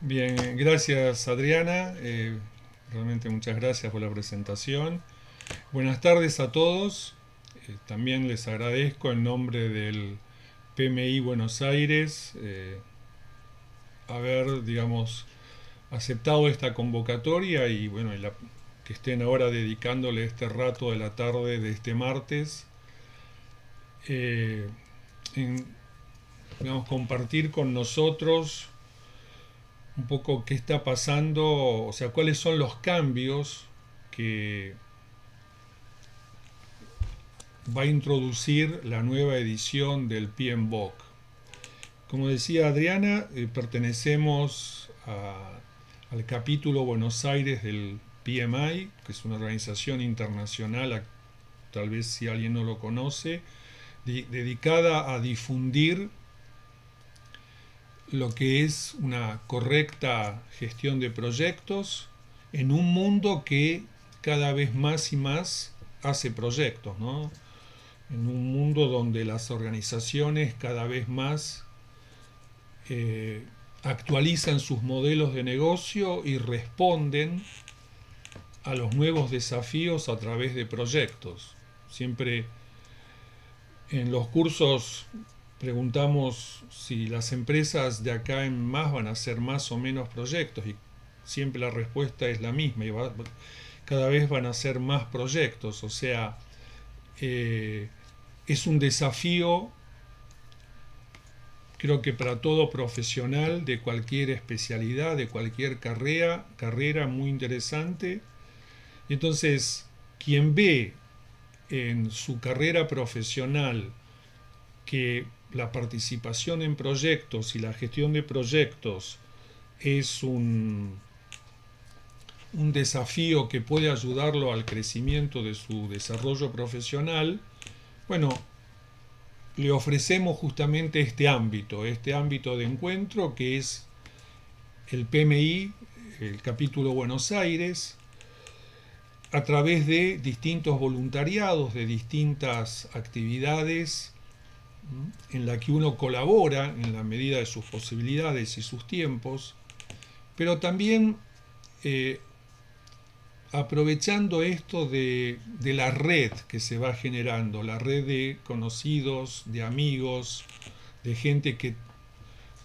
Bien, gracias Adriana. Realmente muchas gracias por la presentación. Buenas tardes a todos. También les agradezco en nombre del PMI Buenos Aires haber, digamos, aceptado esta convocatoria y bueno, que estén ahora dedicándole este rato de la tarde de este martes eh, en, digamos, compartir con nosotros un poco qué está pasando, o sea, cuáles son los cambios que va a introducir la nueva edición del PMBOK. Como decía Adriana, pertenecemos al capítulo Buenos Aires del PMI, que es una organización internacional, tal vez si alguien no lo conoce, dedicada a difundir lo que es una correcta gestión de proyectos en un mundo que cada vez más y más hace proyectos, ¿no? En un mundo donde las organizaciones cada vez más eh, actualizan sus modelos de negocio y responden a los nuevos desafíos a través de proyectos. Siempre en los cursos preguntamos si las empresas de acá en más van a hacer más o menos proyectos y siempre la respuesta es la misma cada vez van a ser más proyectos, o sea, eh, es un desafío creo que para todo profesional de cualquier especialidad, de cualquier carrera muy interesante. Y entonces, quien ve en su carrera profesional que la participación en proyectos y la gestión de proyectos es un desafío que puede ayudarlo al crecimiento de su desarrollo profesional, bueno, le ofrecemos justamente este ámbito de encuentro que es el PMI, el capítulo Buenos Aires, a través de distintos voluntariados, de distintas actividades en la que uno colabora en la medida de sus posibilidades y sus tiempos, pero también eh, aprovechando esto de la red que se va generando, la red de conocidos, de amigos, de gente que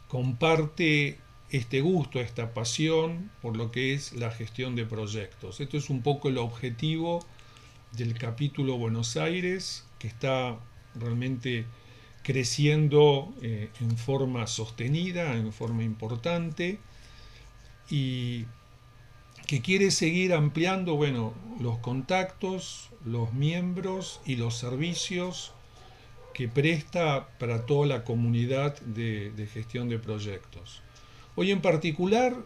comparte este gusto, esta pasión por lo que es la gestión de proyectos. Esto es un poco el objetivo del capítulo Buenos Aires, que está realmente creciendo en forma sostenida, en forma importante, y que quiere seguir ampliando, bueno, los contactos, los miembros y los servicios que presta para toda la comunidad de gestión de proyectos. Hoy en particular,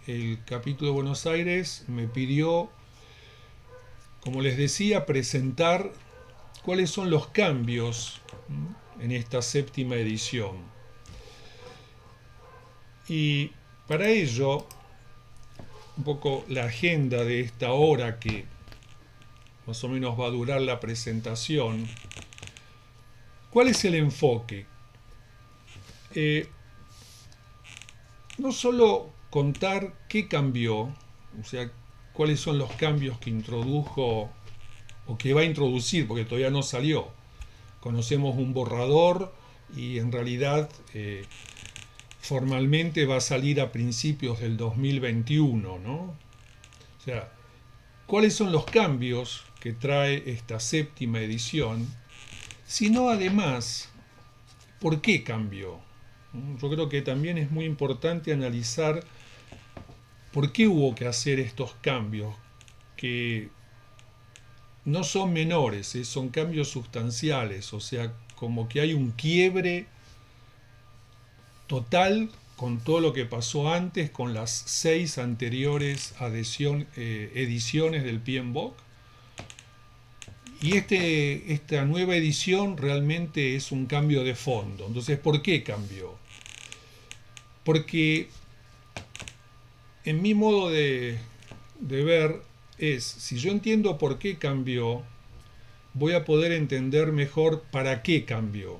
el capítulo de Buenos Aires me pidió, como les decía, presentar cuáles son los cambios en esta séptima edición. Y para ello, un poco la agenda de esta hora que más o menos va a durar la presentación, ¿cuál es el enfoque? Eh, no solo contar qué cambió, o sea, cuáles son los cambios que introdujo o que va a introducir, porque todavía no salió. Conocemos un borrador y en realidad formalmente va a salir a principios del 2021, ¿no? O sea, ¿cuáles son los cambios que trae esta séptima edición? Sino además, ¿por qué cambió? Yo creo que también es muy importante analizar por qué hubo que hacer estos cambios, que no son menores, son cambios sustanciales, o sea, como que hay un quiebre total con todo lo que pasó antes, con las 6 anteriores ediciones del PMBOK. Y esta nueva edición realmente es un cambio de fondo. Entonces, ¿por qué cambió? Porque en mi modo de ver es, si yo entiendo por qué cambió, voy a poder entender mejor para qué cambió.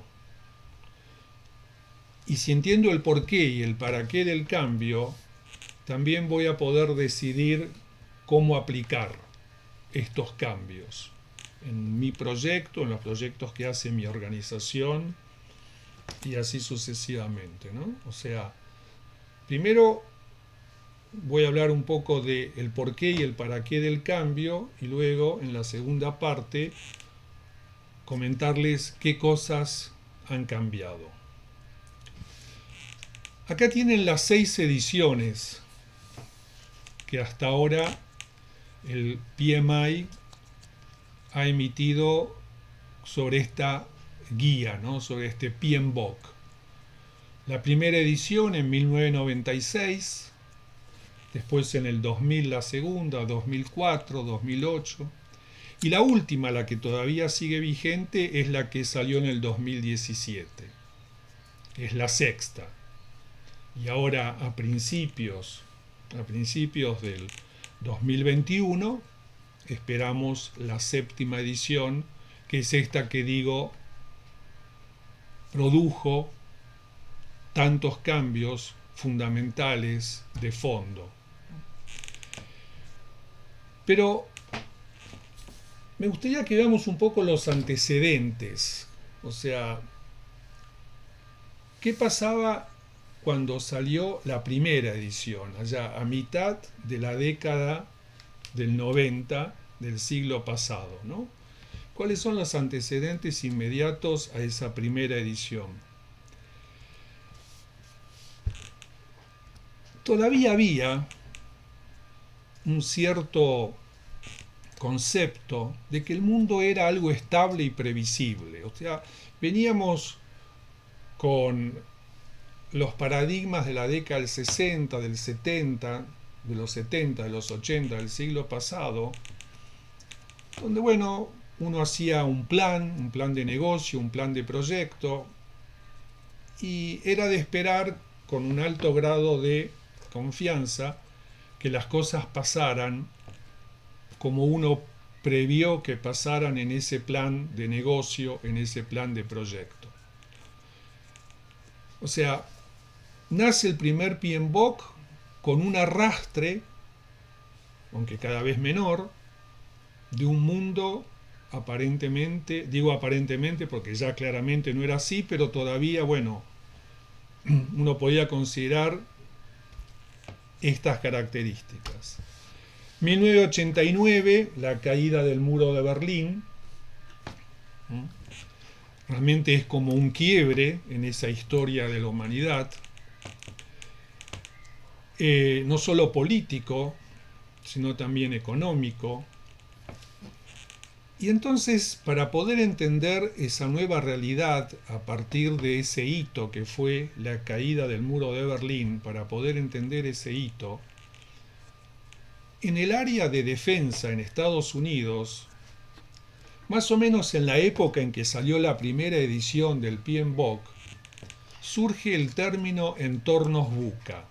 Y si entiendo el porqué y el para qué del cambio, también voy a poder decidir cómo aplicar estos cambios en mi proyecto, en los proyectos que hace mi organización y así sucesivamente, ¿no? O sea, primero voy a hablar un poco del porqué y el para qué del cambio y luego en la segunda parte comentarles qué cosas han cambiado. Acá tienen las 6 ediciones que hasta ahora el PMI ha emitido sobre esta guía, ¿no? Sobre este PMBOK. La primera edición en 1996, después en el 2000 la segunda, 2004, 2008, y la última, la que todavía sigue vigente, es la que salió en el 2017. Es la sexta. Y ahora a principios del 2021 esperamos la séptima edición, que es esta que digo produjo tantos cambios fundamentales de fondo. Pero me gustaría que veamos un poco los antecedentes, o sea, ¿qué pasaba cuando salió la primera edición, allá a mitad de la década del 90 del siglo pasado, ¿no? ¿Cuáles son los antecedentes inmediatos a esa primera edición? Todavía había un cierto concepto de que el mundo era algo estable y previsible. O sea, veníamos con los paradigmas de la década del 60, del 70, de los 70, de los 80 del siglo pasado, donde, bueno, uno hacía un plan de negocio, un plan de proyecto, y era de esperar con un alto grado de confianza que las cosas pasaran como uno previó que pasaran en ese plan de negocio, en ese plan de proyecto. O sea, nace el primer PMBOK con un arrastre, aunque cada vez menor, de un mundo aparentemente, digo aparentemente porque ya claramente no era así, pero todavía, bueno, uno podía considerar estas características. 1989, la caída del muro de Berlín, realmente es como un quiebre en esa historia de la humanidad, no solo político, sino también económico. Y entonces, para poder entender esa nueva realidad a partir de ese hito que fue la caída del muro de Berlín, para poder entender ese hito, en el área de defensa en Estados Unidos, más o menos en la época en que salió la primera edición del PMBOK, surge el término entornos VUCA,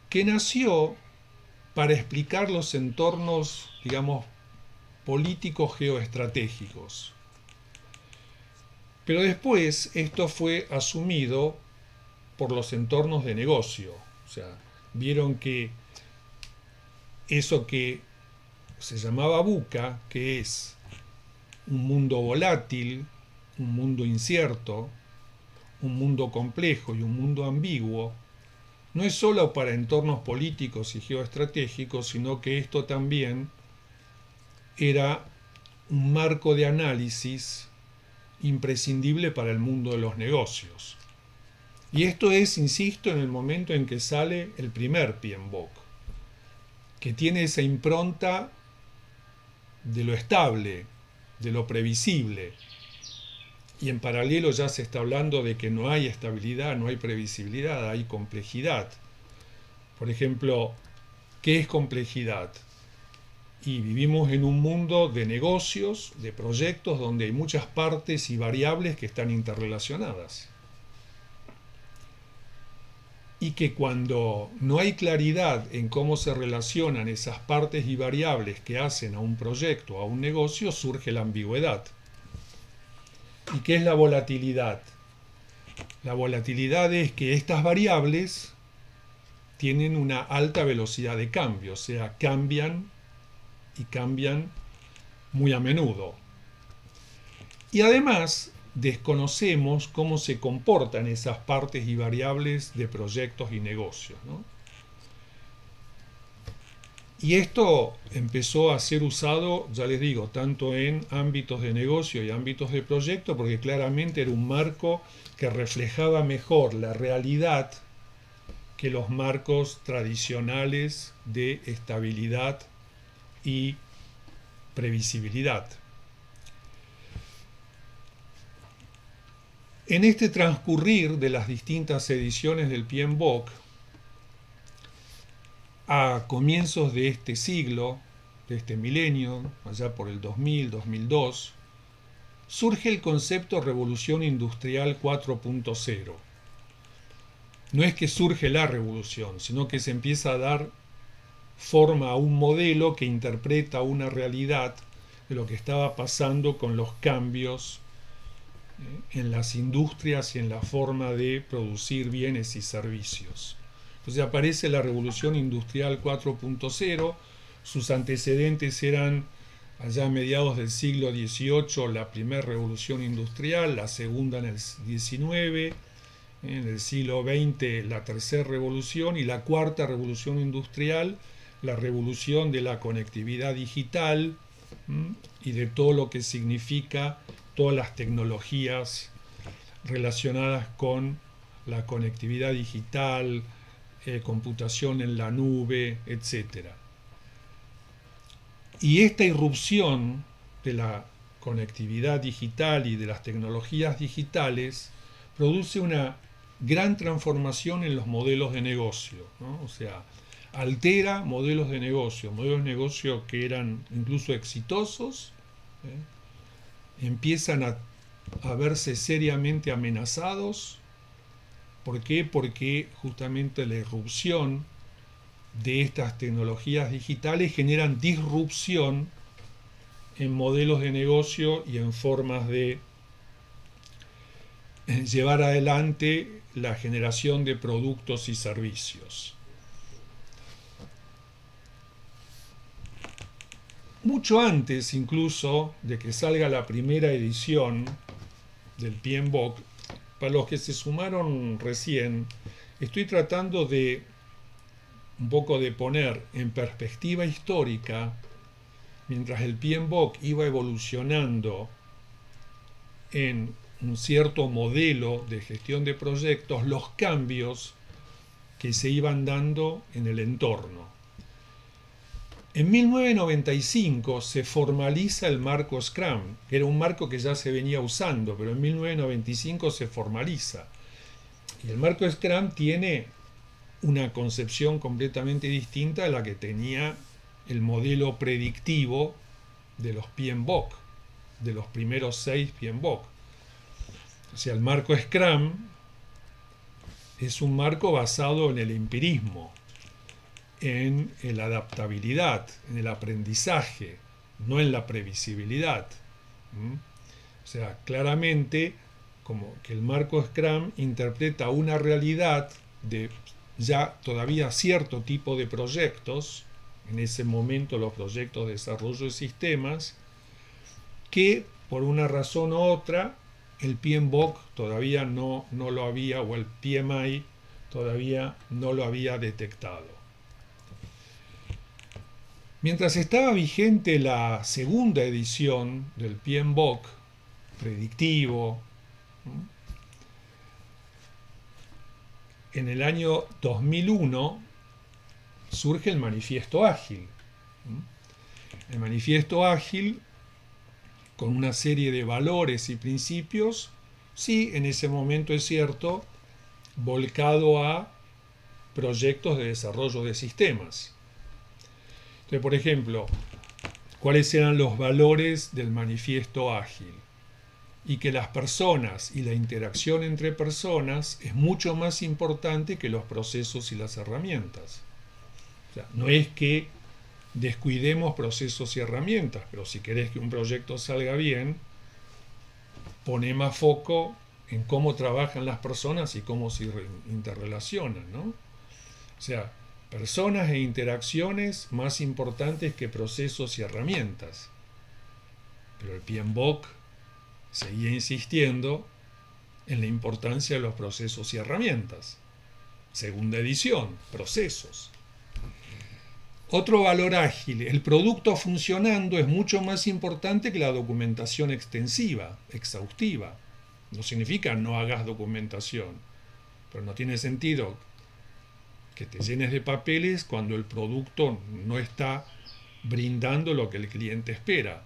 que nació para explicar los entornos, digamos, políticos geoestratégicos. Pero después esto fue asumido por los entornos de negocio. O sea, vieron que eso que se llamaba VUCA, que es un mundo volátil, un mundo incierto, un mundo complejo y un mundo ambiguo, no es solo para entornos políticos y geoestratégicos, sino que esto también era un marco de análisis imprescindible para el mundo de los negocios. Y esto es, insisto, en el momento en que sale el primer PMBOK, que tiene esa impronta de lo estable, de lo previsible. Y en paralelo ya se está hablando de que no hay estabilidad, no hay previsibilidad, hay complejidad. Por ejemplo, ¿qué es complejidad? Y vivimos en un mundo de negocios, de proyectos, donde hay muchas partes y variables que están interrelacionadas. Y que cuando no hay claridad en cómo se relacionan esas partes y variables que hacen a un proyecto, a un negocio, surge la ambigüedad. ¿Y qué es la volatilidad? La volatilidad es que estas variables tienen una alta velocidad de cambio, o sea, cambian y cambian muy a menudo. Y además desconocemos cómo se comportan esas partes y variables de proyectos y negocios, ¿no? Y esto empezó a ser usado, ya les digo, tanto en ámbitos de negocio y ámbitos de proyecto, porque claramente era un marco que reflejaba mejor la realidad que los marcos tradicionales de estabilidad y previsibilidad. En este transcurrir de las distintas ediciones del PMBOK, a comienzos de este siglo, de este milenio, allá por el 2000, 2002, surge el concepto Revolución Industrial 4.0. No es que surge la revolución, sino que se empieza a dar forma a un modelo que interpreta una realidad de lo que estaba pasando con los cambios en las industrias y en la forma de producir bienes y servicios. Entonces aparece la Revolución Industrial 4.0, sus antecedentes eran allá a mediados del siglo XVIII la primera revolución industrial, la segunda en el XIX, en el siglo XX la tercera revolución y la cuarta revolución industrial, la revolución de la conectividad digital y de todo lo que significa todas las tecnologías relacionadas con la conectividad digital, computación en la nube, etc. Y esta irrupción de la conectividad digital y de las tecnologías digitales produce una gran transformación en los modelos de negocio, ¿no? O sea, altera modelos de negocio que eran incluso exitosos, empiezan a verse seriamente amenazados. ¿Por qué? Porque justamente la irrupción de estas tecnologías digitales generan disrupción en modelos de negocio y en formas de llevar adelante la generación de productos y servicios. Mucho antes incluso de que salga la primera edición del PMBOK, para los que se sumaron recién, estoy tratando de un poco de poner en perspectiva histórica, mientras el PMBOK iba evolucionando en un cierto modelo de gestión de proyectos, los cambios que se iban dando en el entorno. En 1995 se formaliza el marco Scrum, que era un marco que ya se venía usando, pero en 1995 se formaliza. Y el marco Scrum tiene una concepción completamente distinta a la que tenía el modelo predictivo de los PMBOK, de los primeros 6 PMBOK. O sea, el marco Scrum es un marco basado en el empirismo, en la adaptabilidad, en el aprendizaje, no en la previsibilidad. O sea, claramente como que el marco Scrum interpreta una realidad de ya todavía cierto tipo de proyectos, en ese momento los proyectos de desarrollo de sistemas, que por una razón u otra el PMBOK todavía no lo había, o el PMI todavía no lo había detectado. Mientras estaba vigente la segunda edición del PMBOK predictivo, en el año 2001 surge el Manifiesto Ágil. El Manifiesto Ágil, con una serie de valores y principios, sí, en ese momento es cierto, volcado a proyectos de desarrollo de sistemas. Entonces, por ejemplo, ¿cuáles eran los valores del Manifiesto Ágil? Y que las personas y la interacción entre personas es mucho más importante que los procesos y las herramientas. O sea, no es que descuidemos procesos y herramientas, pero si querés que un proyecto salga bien, pone más foco en cómo trabajan las personas y cómo se interrelacionan, ¿no? O sea, personas e interacciones más importantes que procesos y herramientas. Pero el PMBOK seguía insistiendo en la importancia de los procesos y herramientas. Segunda edición, procesos. Otro valor ágil, el producto funcionando es mucho más importante que la documentación extensiva, exhaustiva. No significa no hagas documentación, pero no tiene sentido que te llenes de papeles cuando el producto no está brindando lo que el cliente espera.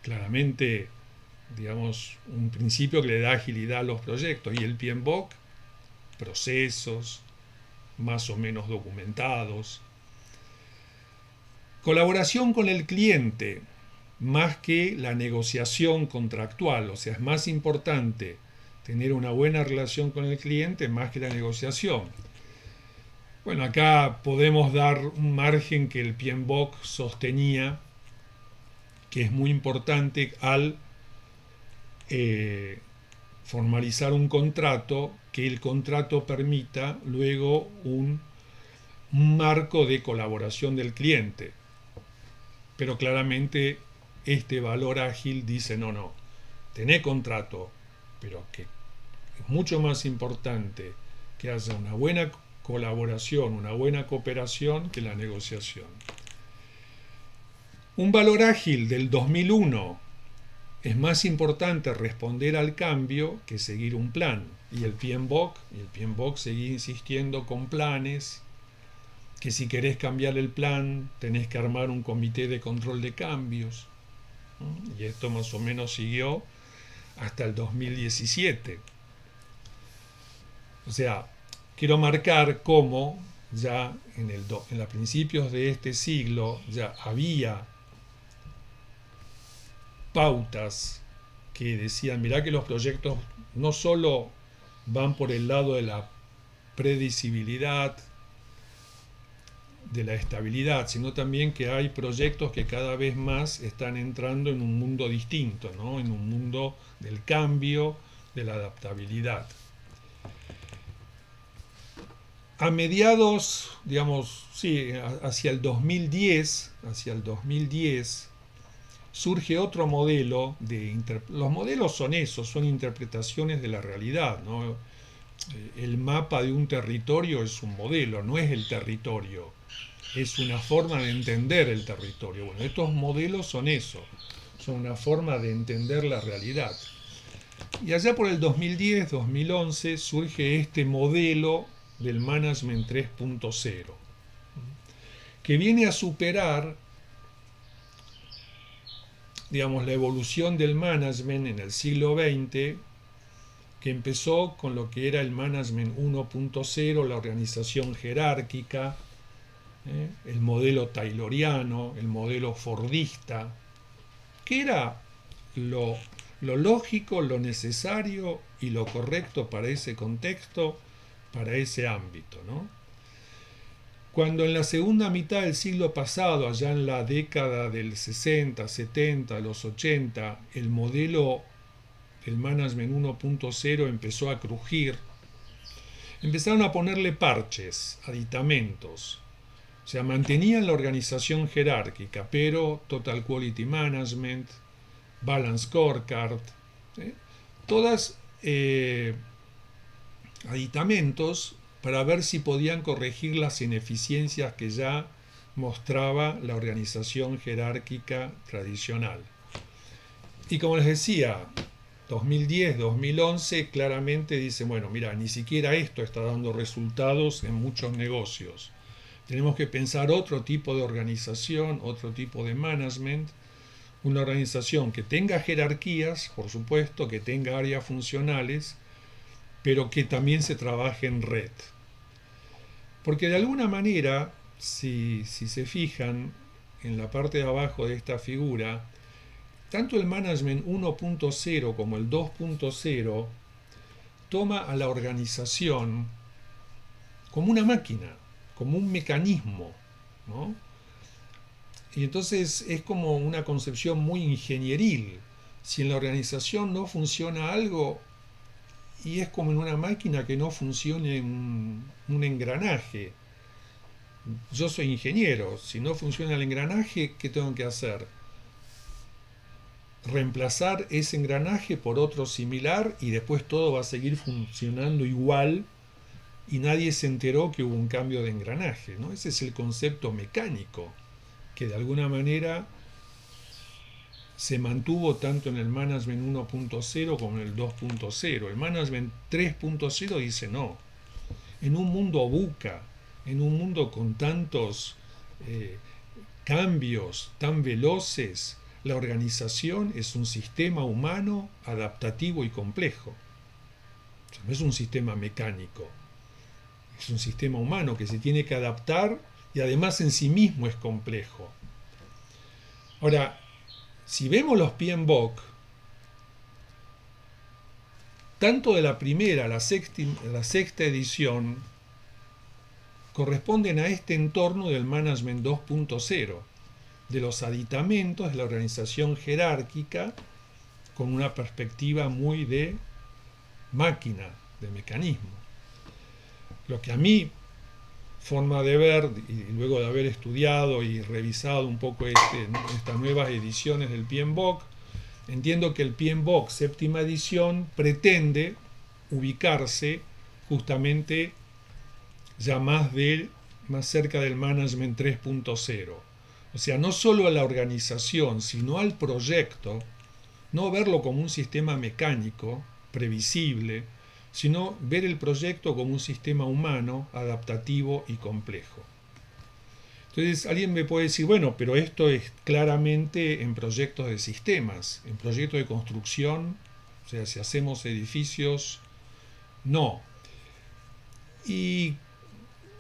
Claramente, digamos, un principio que le da agilidad a los proyectos. Y el PMBOK, procesos más o menos documentados. Colaboración con el cliente, más que la negociación contractual. O sea, es más importante tener una buena relación con el cliente más que la negociación. Bueno, acá podemos dar un margen que el PMBOK sostenía, que es muy importante al formalizar un contrato, que el contrato permita luego un marco de colaboración del cliente. Pero claramente este valor ágil dice no, tené contrato, pero que es mucho más importante que haya una buena colaboración, una buena cooperación que la negociación. Un valor ágil del 2001: es más importante responder al cambio que seguir un plan. Y el PMBOK seguía insistiendo con planes, que si querés cambiar el plan tenés que armar un comité de control de cambios. Y esto más o menos siguió hasta el 2017. O sea, quiero marcar cómo ya en los principios de este siglo ya había pautas que decían, mirá que los proyectos no solo van por el lado de la predecibilidad, de la estabilidad, sino también que hay proyectos que cada vez más están entrando en un mundo distinto, ¿no? En un mundo del cambio, de la adaptabilidad. A mediados, digamos, sí, hacia el 2010, surge otro modelo los modelos son esos, son interpretaciones de la realidad, ¿no? El mapa de un territorio es un modelo, no es el territorio, es una forma de entender el territorio. Bueno, estos modelos son eso, son una forma de entender la realidad. Y allá por el 2010-2011 surge este modelo del Management 3.0, que viene a superar, digamos, la evolución del management en el siglo XX, que empezó con lo que era el Management 1.0, la organización jerárquica, el modelo tayloriano, el modelo fordista, que era lo lógico, lo necesario y lo correcto para ese contexto, para ese ámbito, ¿no? Cuando en la segunda mitad del siglo pasado, allá en la década del 60, 70, los 80, el modelo del Management 1.0 empezó a crujir, empezaron a ponerle parches, aditamentos. O sea, mantenían la organización jerárquica, pero Total Quality Management, Balance Scorecard, ¿sí? Todas aditamentos para ver si podían corregir las ineficiencias que ya mostraba la organización jerárquica tradicional. Y como les decía, 2010, 2011 claramente dice, bueno, mira, ni siquiera esto está dando resultados en muchos negocios. Tenemos que pensar otro tipo de organización, otro tipo de management, una organización que tenga jerarquías, por supuesto, que tenga áreas funcionales, pero que también se trabaje en red. Porque de alguna manera, si se fijan en la parte de abajo de esta figura, tanto el Management 1.0 como el 2.0 toma a la organización como una máquina, como un mecanismo, ¿no? Y entonces es como una concepción muy ingenieril. Si en la organización no funciona algo, y es como en una máquina que no funcione un engranaje. Yo soy ingeniero, si no funciona el engranaje, ¿qué tengo que hacer? Reemplazar ese engranaje por otro similar y después todo va a seguir funcionando igual y nadie se enteró que hubo un cambio de engranaje, ¿no? Ese es el concepto mecánico que de alguna manera se mantuvo tanto en el Management 1.0 como en el 2.0. El Management 3.0 dice no. En un mundo VUCA, en un mundo con tantos cambios tan veloces, la organización es un sistema humano adaptativo y complejo. O sea, no es un sistema mecánico, es un sistema humano que se tiene que adaptar y además en sí mismo es complejo. Ahora, si vemos los PMBOK, tanto de la primera a la sexta edición corresponden a este entorno del Management 2.0, de los aditamentos de la organización jerárquica con una perspectiva muy de máquina, de mecanismo. Lo que a mí, forma de ver, y luego de haber estudiado y revisado un poco estas nuevas ediciones del PMBOK, entiendo que el PMBOK séptima edición pretende ubicarse justamente ya más cerca del Management 3.0. O sea, no solo a la organización, sino al proyecto, no verlo como un sistema mecánico, previsible, sino ver el proyecto como un sistema humano, adaptativo y complejo. Entonces alguien me puede decir, bueno, pero esto es claramente en proyectos de sistemas, en proyectos de construcción, o sea, si hacemos edificios, no. Y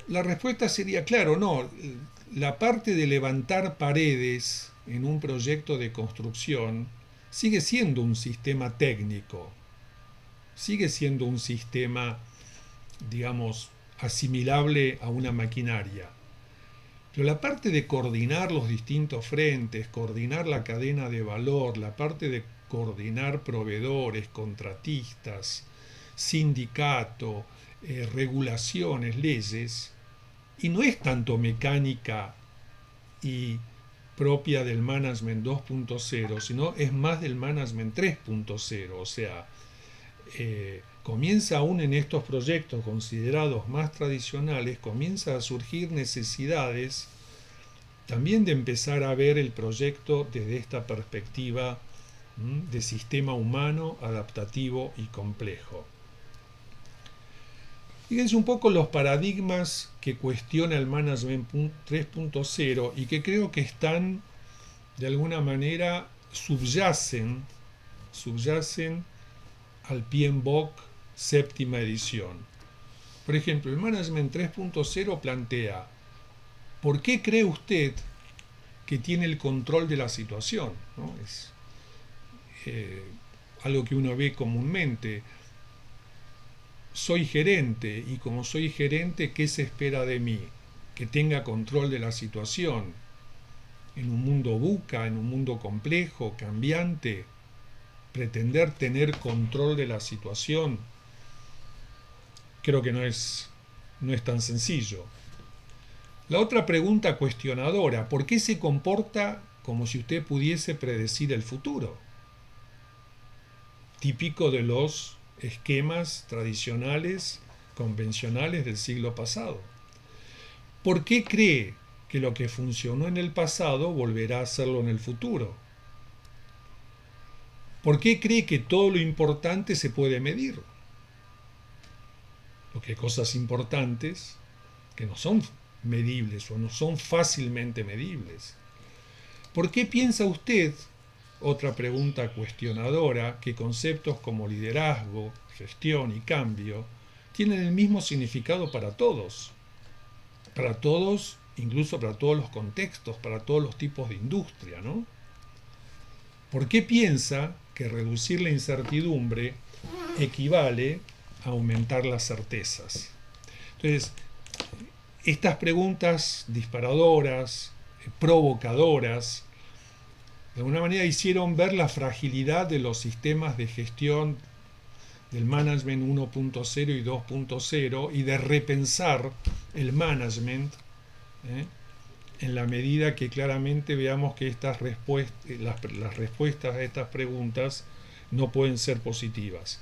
la respuesta sería, claro, no. La parte de levantar paredes en un proyecto de construcción sigue siendo un sistema técnico, sigue siendo un sistema, digamos, asimilable a una maquinaria. Pero la parte de coordinar los distintos frentes, coordinar la cadena de valor, la parte de coordinar proveedores, contratistas, sindicato, regulaciones, leyes, y no es tanto mecánica y propia del Management 2.0, sino es más del Management 3.0, o sea, comienza aún en estos proyectos considerados más tradicionales, comienza a surgir necesidades también de empezar a ver el proyecto desde esta perspectiva de sistema humano, adaptativo y complejo. Fíjense un poco los paradigmas que cuestiona el Management 3.0 y que creo que están, de alguna manera, subyacen al PMBOK séptima edición. Por ejemplo, el Management 3.0 plantea, ¿por qué cree usted que tiene el control de la situación? ¿No? Es algo que uno ve comúnmente. Soy gerente y como soy gerente, ¿qué se espera de mí? Que tenga control de la situación. En un mundo VUCA, en un mundo complejo, cambiante, pretender tener control de la situación, creo que no es tan sencillo. La otra pregunta cuestionadora, ¿por qué se comporta como si usted pudiese predecir el futuro? Típico de los esquemas tradicionales, convencionales del siglo pasado. ¿Por qué cree que lo que funcionó en el pasado volverá a hacerlo en el futuro? ¿Por qué cree que todo lo importante se puede medir? Porque hay cosas importantes que no son medibles o no son fácilmente medibles. ¿Por qué piensa usted, otra pregunta cuestionadora, que conceptos como liderazgo, gestión y cambio tienen el mismo significado para todos? Para todos, incluso para todos los contextos, para todos los tipos de industria, ¿no? ¿Por qué piensa que reducir la incertidumbre equivale a aumentar las certezas? Entonces, estas preguntas disparadoras, provocadoras, de alguna manera hicieron ver la fragilidad de los sistemas de gestión del management 1.0 y 2.0 y de repensar el management, en la medida que claramente veamos que las respuestas a estas preguntas no pueden ser positivas.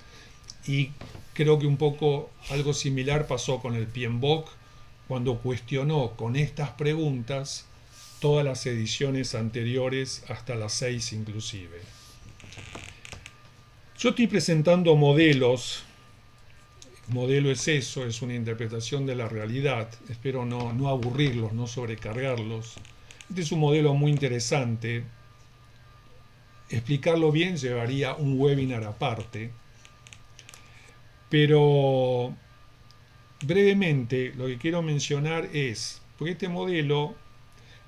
Y creo que un poco algo similar pasó con el PMBOK cuando cuestionó con estas preguntas todas las ediciones anteriores, hasta las 6 inclusive. Yo estoy presentando modelos. Modelo es eso, es una interpretación de la realidad. Espero no aburrirlos, no sobrecargarlos. Este es un modelo muy interesante. Explicarlo bien llevaría un webinar aparte. Pero brevemente lo que quiero mencionar es, porque este modelo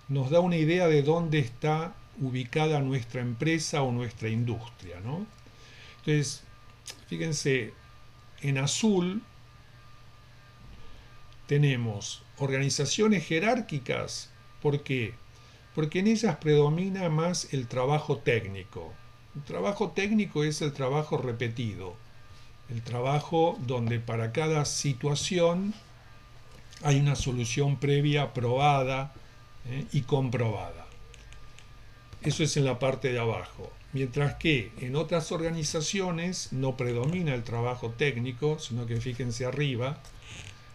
nos da una idea de dónde está ubicada nuestra empresa o nuestra industria, ¿no? Entonces, fíjense, en azul tenemos organizaciones jerárquicas. ¿Por qué? Porque en ellas predomina más el trabajo técnico. El trabajo técnico es el trabajo repetido, el trabajo donde para cada situación hay una solución previa probada y comprobada. Eso es en la parte de abajo. Mientras que en otras organizaciones no predomina el trabajo técnico, sino que fíjense arriba,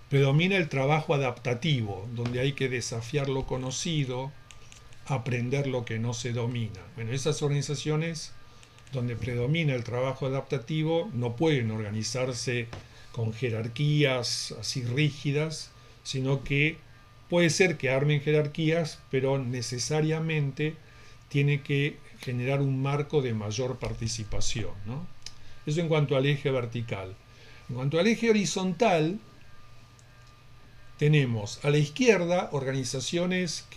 predomina el trabajo adaptativo, donde hay que desafiar lo conocido, aprender lo que no se domina. Bueno, esas organizaciones donde predomina el trabajo adaptativo no pueden organizarse con jerarquías así rígidas, sino que puede ser que armen jerarquías, pero necesariamente tiene que generar un marco de mayor participación, ¿no? Eso en cuanto al eje vertical. En cuanto al eje horizontal, tenemos a la izquierda organizaciones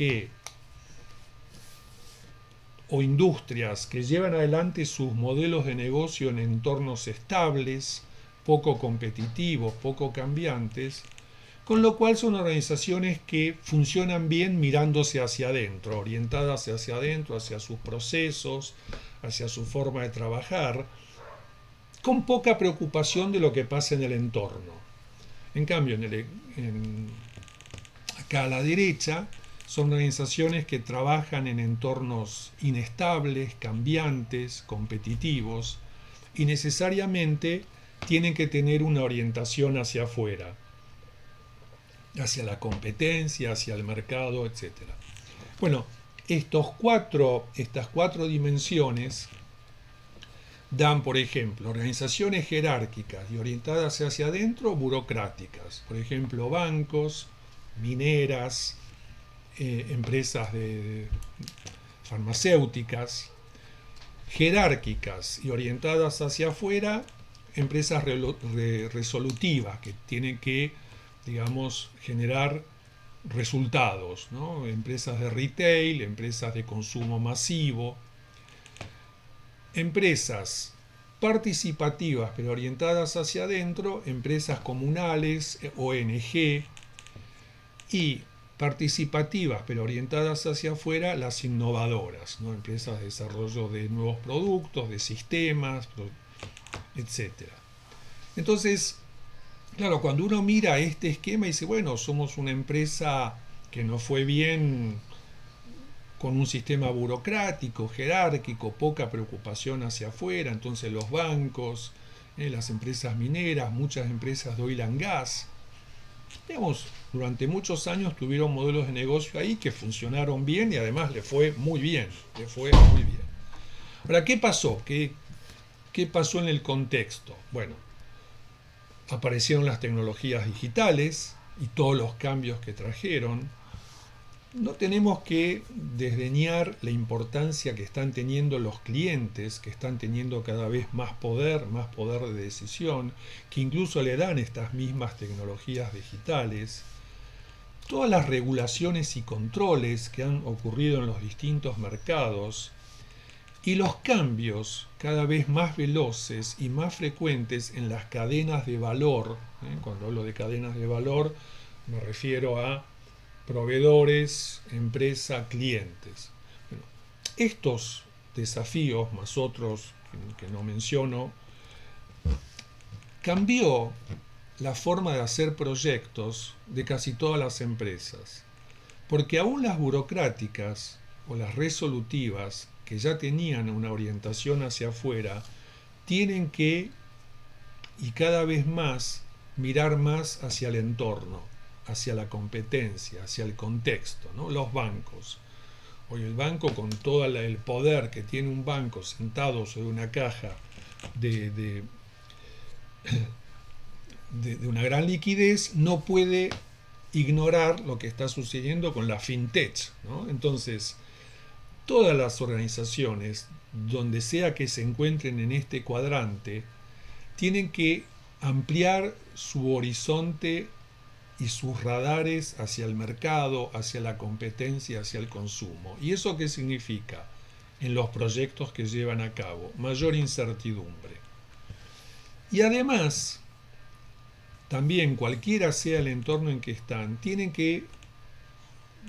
o industrias que llevan adelante sus modelos de negocio en entornos estables, poco competitivos, poco cambiantes, con lo cual son organizaciones que funcionan bien mirándose hacia adentro, orientadas hacia adentro, hacia sus procesos, hacia su forma de trabajar, con poca preocupación de lo que pasa en el entorno. En cambio, acá a la derecha, son organizaciones que trabajan en entornos inestables, cambiantes, competitivos, y necesariamente tienen que tener una orientación hacia afuera, hacia la competencia, hacia el mercado, etc. Bueno, estas cuatro dimensiones dan, por ejemplo, organizaciones jerárquicas y orientadas hacia adentro, burocráticas. Por ejemplo, bancos, mineras, empresas farmacéuticas. Jerárquicas y orientadas hacia afuera, empresas resolutivas que tienen que, digamos, generar resultados, ¿no? Empresas de retail, empresas de consumo masivo. Empresas participativas pero orientadas hacia adentro, empresas comunales, ONG, y participativas pero orientadas hacia afuera, las innovadoras, ¿no? Empresas de desarrollo de nuevos productos, de sistemas, etc. Entonces, claro, cuando uno mira este esquema y dice, bueno, somos una empresa que no fue bien, con un sistema burocrático, jerárquico, poca preocupación hacia afuera, entonces los bancos, las empresas mineras, muchas empresas de oil and gas, digamos, durante muchos años tuvieron modelos de negocio ahí que funcionaron bien y además le fue muy bien, Ahora, ¿qué pasó? ¿Qué pasó en el contexto? Bueno, aparecieron las tecnologías digitales y todos los cambios que trajeron. No tenemos que desdeñar la importancia que están teniendo los clientes, que están teniendo cada vez más poder de decisión, que incluso le dan estas mismas tecnologías digitales. Todas las regulaciones y controles que han ocurrido en los distintos mercados y los cambios cada vez más veloces y más frecuentes en las cadenas de valor. Cuando hablo de cadenas de valor me refiero a proveedores, empresa, clientes. Bueno, estos desafíos, más otros que no menciono, cambió la forma de hacer proyectos de casi todas las empresas, porque aún las burocráticas o las resolutivas que ya tenían una orientación hacia afuera, tienen que, y cada vez más, mirar más hacia el entorno, hacia la competencia, hacia el contexto, ¿no? Los bancos. Hoy el banco, con todo el poder que tiene un banco sentado sobre una caja de, de, de una gran liquidez, no puede ignorar lo que está sucediendo con la fintech, ¿no? Entonces, todas las organizaciones, donde sea que se encuentren en este cuadrante, tienen que ampliar su horizonte y sus radares hacia el mercado, hacia la competencia, hacia el consumo. ¿Y eso qué significa? En los proyectos que llevan a cabo, mayor incertidumbre. Y además, también cualquiera sea el entorno en que están, tienen que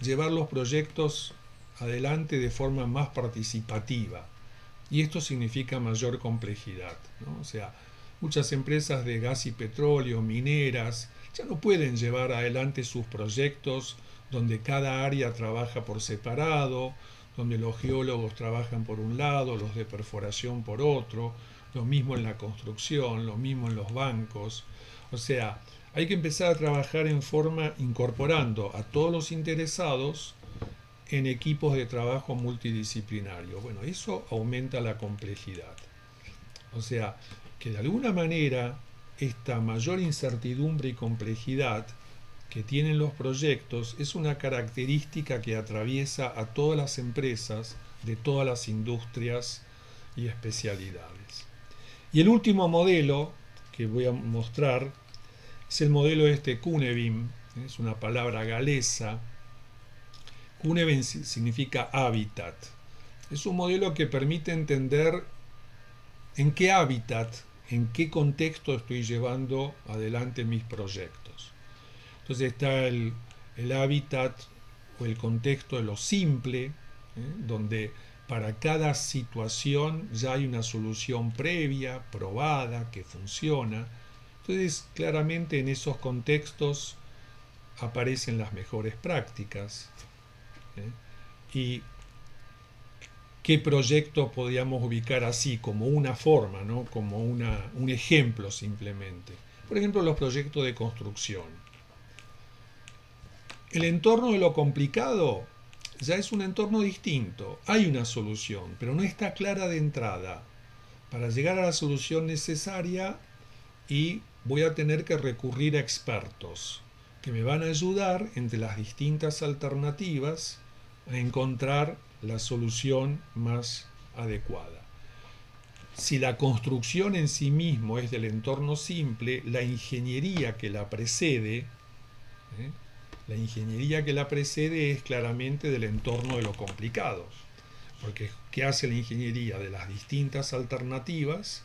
llevar los proyectos adelante de forma más participativa. Y esto significa mayor complejidad, ¿no? O sea, muchas empresas de gas y petróleo, mineras, ya no pueden llevar adelante sus proyectos donde cada área trabaja por separado, donde los geólogos trabajan por un lado, los de perforación por otro, lo mismo en la construcción, lo mismo en los bancos. O sea, hay que empezar a trabajar en forma incorporando a todos los interesados en equipos de trabajo multidisciplinario. Bueno, eso aumenta la complejidad. O sea, que de alguna manera esta mayor incertidumbre y complejidad que tienen los proyectos es una característica que atraviesa a todas las empresas de todas las industrias y especialidades. Y el último modelo que voy a mostrar es el modelo Cunebim, es una palabra galesa. Cunebim significa hábitat. Es un modelo que permite entender en qué hábitat, en qué contexto estoy llevando adelante mis proyectos. Entonces está el hábitat o el contexto de lo simple, donde para cada situación ya hay una solución previa, probada, que funciona. Entonces, claramente en esos contextos aparecen las mejores prácticas. Y qué proyecto podríamos ubicar así, como una forma, ¿no? Como un ejemplo simplemente. Por ejemplo, los proyectos de construcción. El entorno de lo complicado ya es un entorno distinto. Hay una solución, pero no está clara de entrada. Para llegar a la solución necesaria, y voy a tener que recurrir a expertos que me van a ayudar entre las distintas alternativas a encontrar la solución más adecuada. Si la construcción en sí mismo es del entorno simple, la ingeniería que la precede, la ingeniería que la precede es claramente del entorno de lo complicado. Porque ¿qué hace la ingeniería? De las distintas alternativas,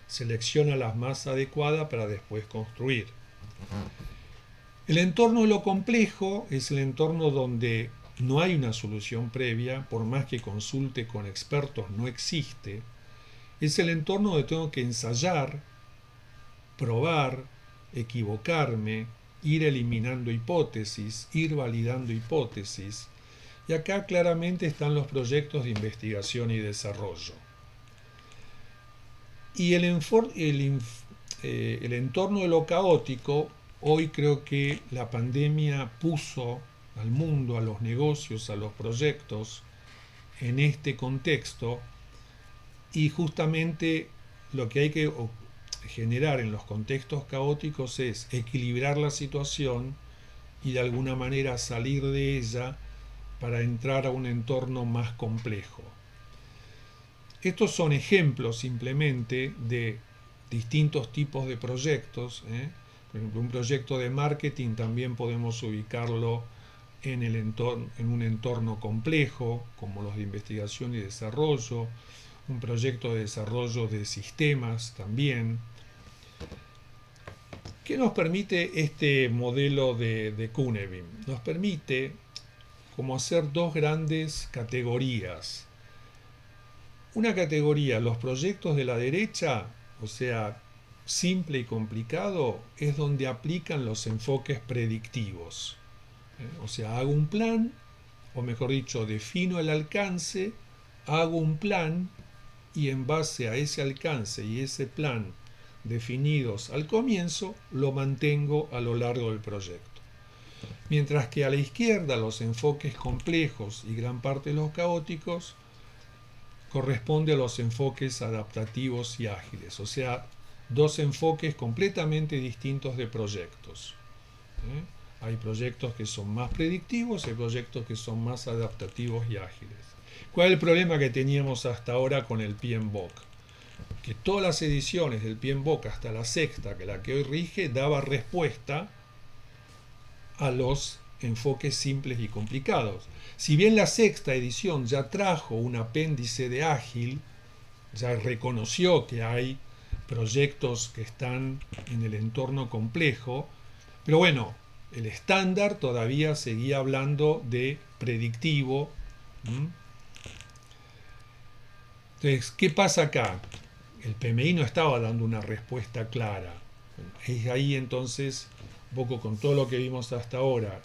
selecciona las más adecuadas para después construir. El entorno de lo complejo es el entorno donde no hay una solución previa, por más que consulte con expertos, no existe. Es el entorno donde tengo que ensayar, probar, equivocarme, ir eliminando hipótesis, ir validando hipótesis. Y acá claramente están los proyectos de investigación y desarrollo. Y el entorno de lo caótico, hoy creo que la pandemia puso al mundo, a los negocios, a los proyectos en este contexto, y justamente lo que hay que generar en los contextos caóticos es equilibrar la situación y de alguna manera salir de ella para entrar a un entorno más complejo. Estos son ejemplos simplemente de distintos tipos de proyectos. Por ejemplo, un proyecto de marketing también podemos ubicarlo en un entorno complejo, como los de investigación y desarrollo, un proyecto de desarrollo de sistemas también. ¿Qué nos permite este modelo de Cunebim? Nos permite como hacer dos grandes categorías. Una categoría, los proyectos de la derecha, o sea, simple y complicado es donde aplican los enfoques predictivos. O sea, hago un plan, o mejor dicho, defino el alcance, hago un plan y en base a ese alcance y ese plan definidos al comienzo, lo mantengo a lo largo del proyecto. Mientras que a la izquierda los enfoques complejos y gran parte de los caóticos corresponde a los enfoques adaptativos y ágiles, o sea, dos enfoques completamente distintos de proyectos. Hay proyectos que son más predictivos, hay proyectos que son más adaptativos y ágiles. ¿Cuál es el problema que teníamos hasta ahora con el PMBOK? Que todas las ediciones del PMBOK hasta la sexta, que la que hoy rige, daba respuesta a los enfoques simples y complicados. Si bien la sexta edición ya trajo un apéndice de ágil, ya reconoció que hay proyectos que están en el entorno complejo, pero bueno, el estándar todavía seguía hablando de predictivo. Entonces, ¿qué pasa acá? El PMI no estaba dando una respuesta clara. Es ahí entonces, un poco con todo lo que vimos hasta ahora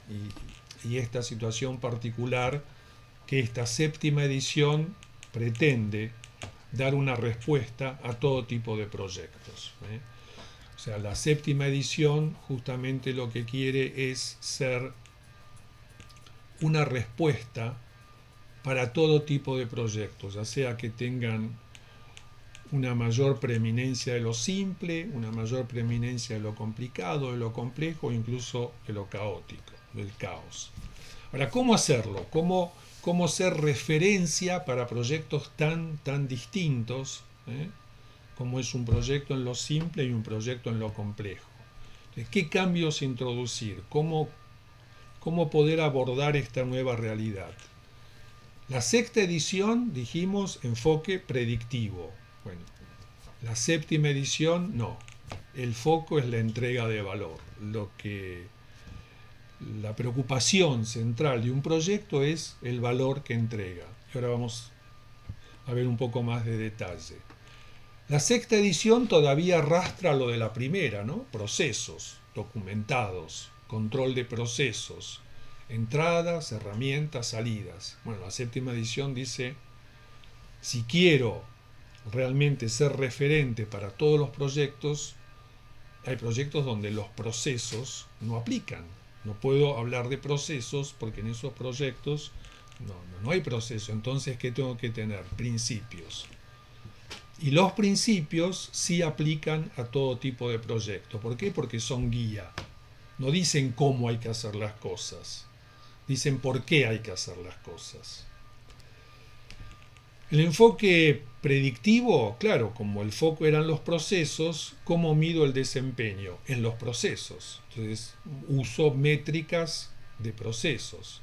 y esta situación particular, que esta séptima edición pretende dar una respuesta a todo tipo de proyectos. O sea, la séptima edición justamente lo que quiere es ser una respuesta para todo tipo de proyectos, ya sea que tengan una mayor preeminencia de lo simple, una mayor preeminencia de lo complicado, de lo complejo, incluso de lo caótico, del caos. Ahora, ¿cómo hacerlo? ¿Cómo ser referencia para proyectos tan distintos, como es un proyecto en lo simple y un proyecto en lo complejo? ¿Qué cambios introducir? ¿Cómo poder abordar esta nueva realidad? La sexta edición, dijimos, enfoque predictivo. Bueno, la séptima edición, no. El foco es la entrega de valor. La preocupación central de un proyecto es el valor que entrega. Y ahora vamos a ver un poco más de detalle. La sexta edición todavía arrastra lo de la primera, ¿no? Procesos documentados, control de procesos, entradas, herramientas, salidas. Bueno, la séptima edición dice, si quiero realmente ser referente para todos los proyectos, hay proyectos donde los procesos no aplican. No puedo hablar de procesos porque en esos proyectos no hay proceso. Entonces, ¿qué tengo que tener? Principios. Y los principios sí aplican a todo tipo de proyectos. ¿Por qué? Porque son guía. No dicen cómo hay que hacer las cosas. Dicen por qué hay que hacer las cosas. El enfoque predictivo, claro, como el foco eran los procesos, ¿cómo mido el desempeño? En los procesos. Entonces, uso métricas de procesos.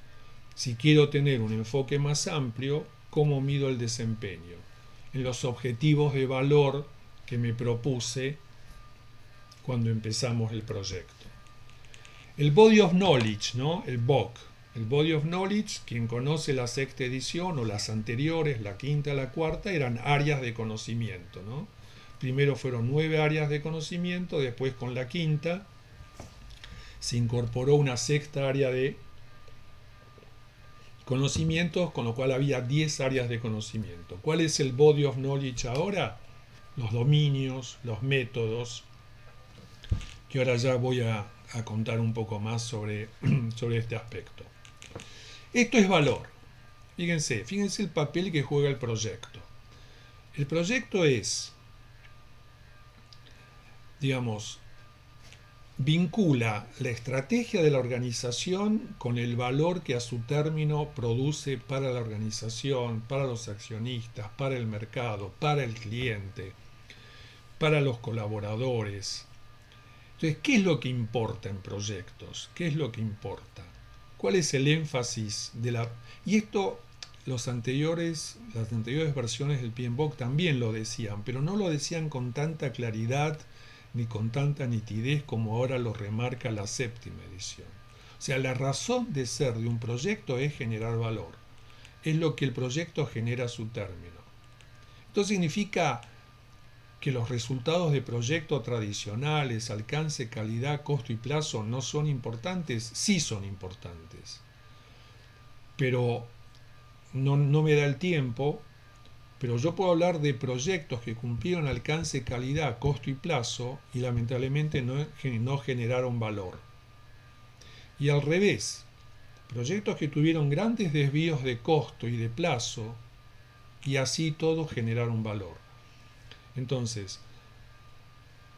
Si quiero tener un enfoque más amplio, ¿cómo mido el desempeño? En los objetivos de valor que me propuse cuando empezamos el proyecto. El Body of Knowledge, ¿no? El BOK. El Body of Knowledge, quien conoce la sexta edición o las anteriores, la quinta, la cuarta, eran áreas de conocimiento, ¿no? Primero fueron 9 áreas de conocimiento, después con la quinta se incorporó una sexta área de conocimientos, con lo cual había 10 áreas de conocimiento. ¿Cuál es el Body of Knowledge ahora? Los dominios, los métodos, que ahora ya voy a contar un poco más sobre este aspecto. Esto es valor. Fíjense el papel que juega el proyecto. El proyecto es, digamos, vincula la estrategia de la organización con el valor que a su término produce para la organización, para los accionistas, para el mercado, para el cliente, para los colaboradores. Entonces, ¿qué es lo que importa en proyectos? ¿Qué es lo que importa? ¿Cuál es el énfasis de la...? Y esto, las anteriores versiones del PMBOK también lo decían, pero no lo decían con tanta claridad ni con tanta nitidez como ahora lo remarca la séptima edición. O sea, la razón de ser de un proyecto es generar valor. Es lo que el proyecto genera a su término. Esto significa que los resultados de proyectos tradicionales, alcance, calidad, costo y plazo no son importantes, sí son importantes. Pero no me da el tiempo, pero yo puedo hablar de proyectos que cumplieron alcance, calidad, costo y plazo y lamentablemente no generaron valor. Y al revés, proyectos que tuvieron grandes desvíos de costo y de plazo y así todos generaron valor. Entonces,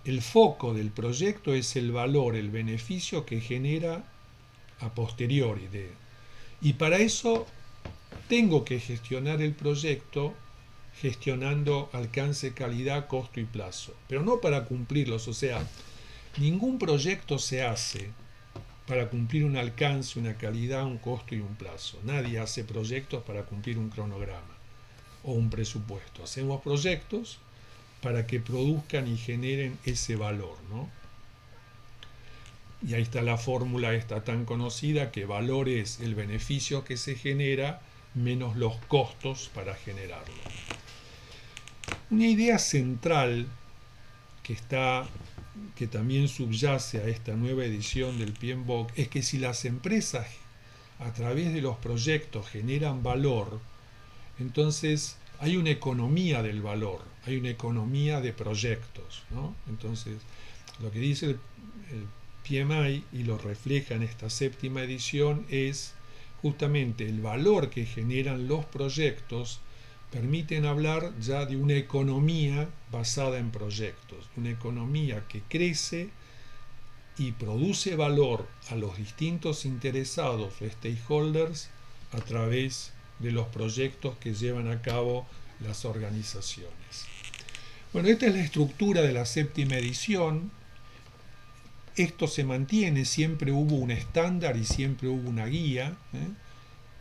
el foco del proyecto es el valor, el beneficio que genera a posteriori. Y para eso tengo que gestionar el proyecto gestionando alcance, calidad, costo y plazo. Pero no para cumplirlos. O sea, ningún proyecto se hace para cumplir un alcance, una calidad, un costo y un plazo. Nadie hace proyectos para cumplir un cronograma o un presupuesto. Hacemos proyectos para que produzcan y generen ese valor, ¿no? Y ahí está la fórmula esta tan conocida, que valor es el beneficio que se genera menos los costos para generarlo. Una idea central que también subyace a esta nueva edición del PMBOK es que si las empresas a través de los proyectos generan valor, entonces hay una economía del valor, hay una economía de proyectos, ¿no? Entonces, lo que dice el PMI y lo refleja en esta séptima edición es justamente el valor que generan los proyectos permiten hablar ya de una economía basada en proyectos, una economía que crece y produce valor a los distintos interesados o stakeholders a través de los proyectos que llevan a cabo las organizaciones. Bueno, esta es la estructura de la séptima edición. Esto se mantiene, siempre hubo un estándar y siempre hubo una guía.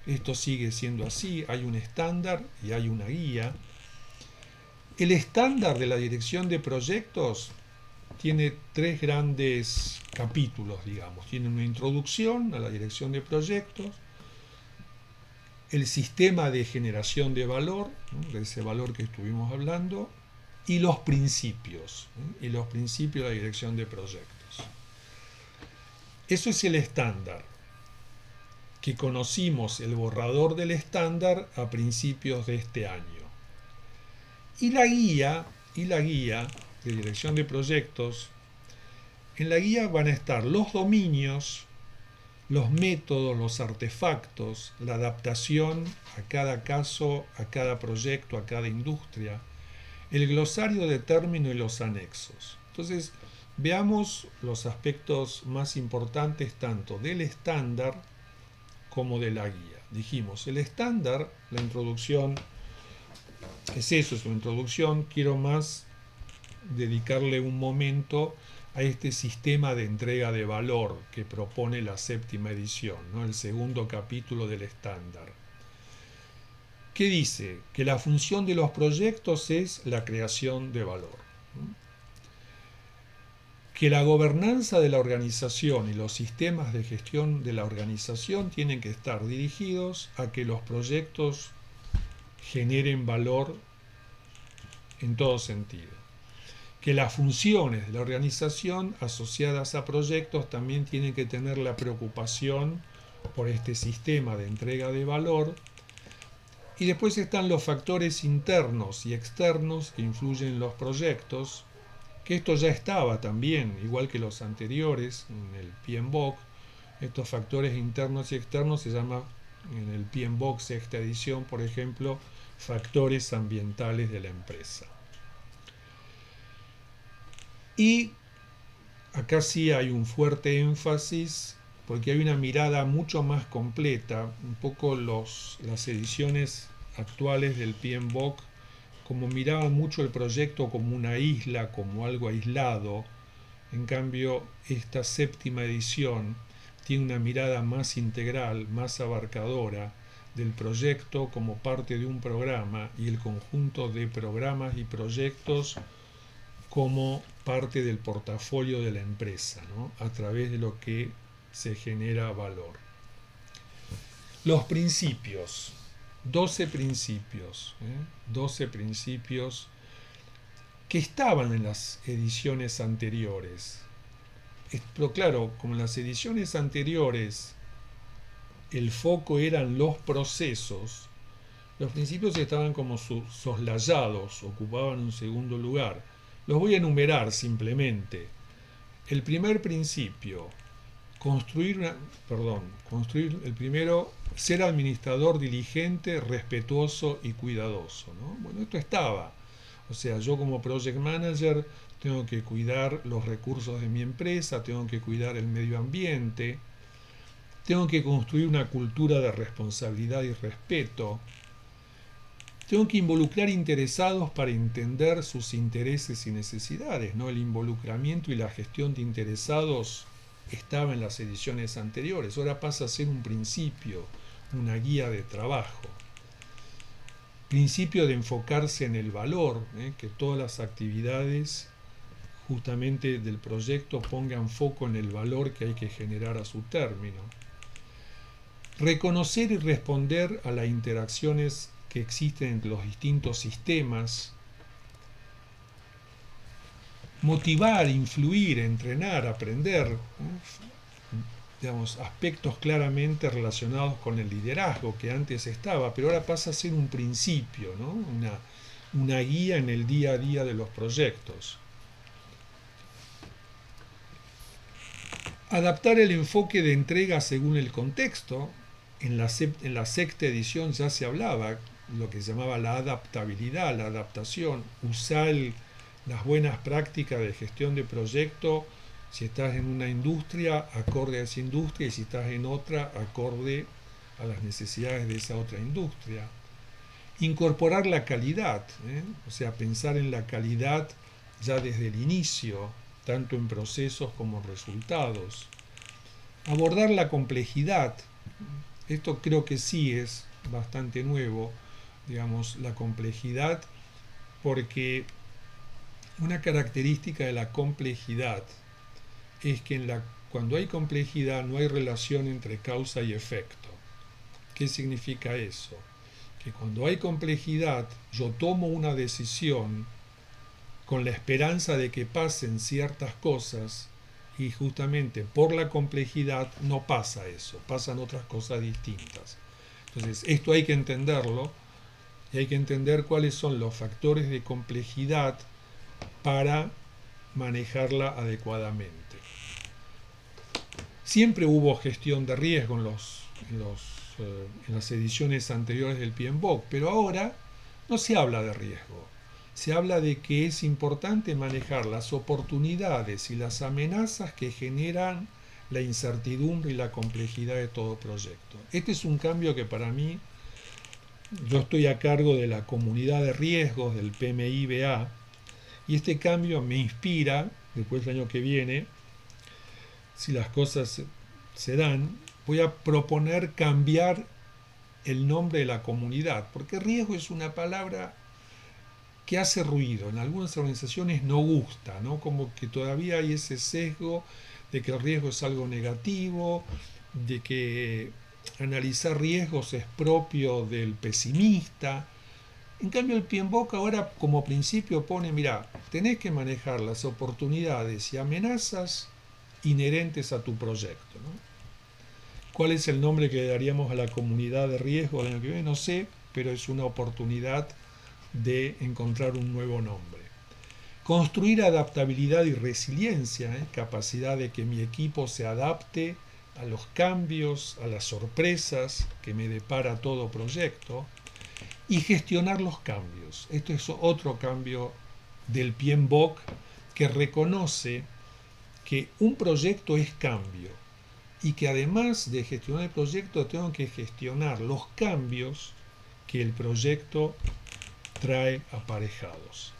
Esto sigue siendo así, hay un estándar y hay una guía. El estándar de la dirección de proyectos tiene tres grandes capítulos, digamos. Tiene una introducción a la dirección de proyectos, el sistema de generación de valor, ¿no?, de ese valor que estuvimos hablando, y los principios, ¿no?, y los principios de la dirección de proyectos. Eso es el estándar, que conocimos el borrador del estándar a principios de este año. Y la guía de dirección de proyectos, en la guía van a estar los dominios, los métodos, los artefactos, la adaptación a cada caso, a cada proyecto, a cada industria, el glosario de términos y los anexos. Entonces, veamos los aspectos más importantes tanto del estándar como de la guía. Dijimos, el estándar, la introducción, es eso, es una introducción. Quiero más dedicarle un momento a este sistema de entrega de valor que propone la séptima edición, ¿no?, el segundo capítulo del estándar. ¿Qué dice? Que la función de los proyectos es la creación de valor, ¿no?, que la gobernanza de la organización y los sistemas de gestión de la organización tienen que estar dirigidos a que los proyectos generen valor en todo sentido, que las funciones de la organización asociadas a proyectos también tienen que tener la preocupación por este sistema de entrega de valor, y después están los factores internos y externos que influyen en los proyectos, que esto ya estaba también, igual que los anteriores, en el PMBOK. Estos factores internos y externos se llaman en el PMBOK sexta edición, por ejemplo, factores ambientales de la empresa. Y acá sí hay un fuerte énfasis porque hay una mirada mucho más completa. Un poco las ediciones actuales del PMBOK, como miraban mucho el proyecto como una isla, como algo aislado. En cambio, esta séptima edición tiene una mirada más integral, más abarcadora del proyecto como parte de un programa y el conjunto de programas y proyectos como parte del portafolio de la empresa, ¿no?, a través de lo que se genera valor. Los principios, 12 principios, 12 principios que estaban en las ediciones anteriores. Pero claro, como en las ediciones anteriores el foco eran los procesos, los principios estaban como soslayados, ocupaban un segundo lugar. Los voy a enumerar simplemente. El primer principio, construir el primero, ser administrador diligente, respetuoso y cuidadoso, ¿no? Bueno, esto estaba. O sea, yo como project manager tengo que cuidar los recursos de mi empresa, tengo que cuidar el medio ambiente, tengo que construir una cultura de responsabilidad y respeto, tengo que involucrar interesados para entender sus intereses y necesidades, ¿no? El involucramiento y la gestión de interesados estaba en las ediciones anteriores, ahora pasa a ser un principio, una guía de trabajo. Principio de enfocarse en el valor, que todas las actividades justamente del proyecto pongan foco en el valor que hay que generar a su término. Reconocer y responder a las interacciones que existen entre los distintos sistemas. Motivar, influir, entrenar, aprender, digamos, aspectos claramente relacionados con el liderazgo que antes estaba, pero ahora pasa a ser un principio, ¿no? Una guía en el día a día de los proyectos. Adaptar el enfoque de entrega según el contexto. En la sexta edición ya se hablaba lo que se llamaba la adaptabilidad, la adaptación, usar las buenas prácticas de gestión de proyecto. Si estás en una industria, acorde a esa industria, y si estás en otra, acorde a las necesidades de esa otra industria. Incorporar la calidad, o sea, pensar en la calidad ya desde el inicio, tanto en procesos como en resultados. Abordar la complejidad, esto creo que sí es bastante nuevo, digamos, la complejidad, porque una característica de la complejidad es que cuando hay complejidad no hay relación entre causa y efecto. ¿Qué significa eso? Que cuando hay complejidad yo tomo una decisión con la esperanza de que pasen ciertas cosas y justamente por la complejidad no pasa eso, pasan otras cosas distintas. Entonces esto hay que entenderlo y hay que entender cuáles son los factores de complejidad para manejarla adecuadamente. Siempre hubo gestión de riesgo en las ediciones anteriores del PMBOK, pero ahora no se habla de riesgo. Se habla de que es importante manejar las oportunidades y las amenazas que generan la incertidumbre y la complejidad de todo proyecto. Este es un cambio que para mí, yo estoy a cargo de la comunidad de riesgos del PMI-BA, y este cambio me inspira, después del año que viene, si las cosas se dan, voy a proponer cambiar el nombre de la comunidad, porque riesgo es una palabra que hace ruido, en algunas organizaciones no gusta, ¿no? Como que todavía hay ese sesgo de que el riesgo es algo negativo, de que analizar riesgos es propio del pesimista. En cambio el PMBOK ahora como principio pone, mira, tenés que manejar las oportunidades y amenazas inherentes a tu proyecto, ¿no? ¿Cuál es el nombre que le daríamos a la comunidad de riesgo el año que viene? No sé, pero es una oportunidad de encontrar un nuevo nombre. Construir adaptabilidad y resiliencia, capacidad de que mi equipo se adapte a los cambios, a las sorpresas que me depara todo proyecto, y gestionar los cambios. Esto es otro cambio del PMBOK que reconoce que un proyecto es cambio y que además de gestionar el proyecto tengo que gestionar los cambios que el proyecto trae aparejados.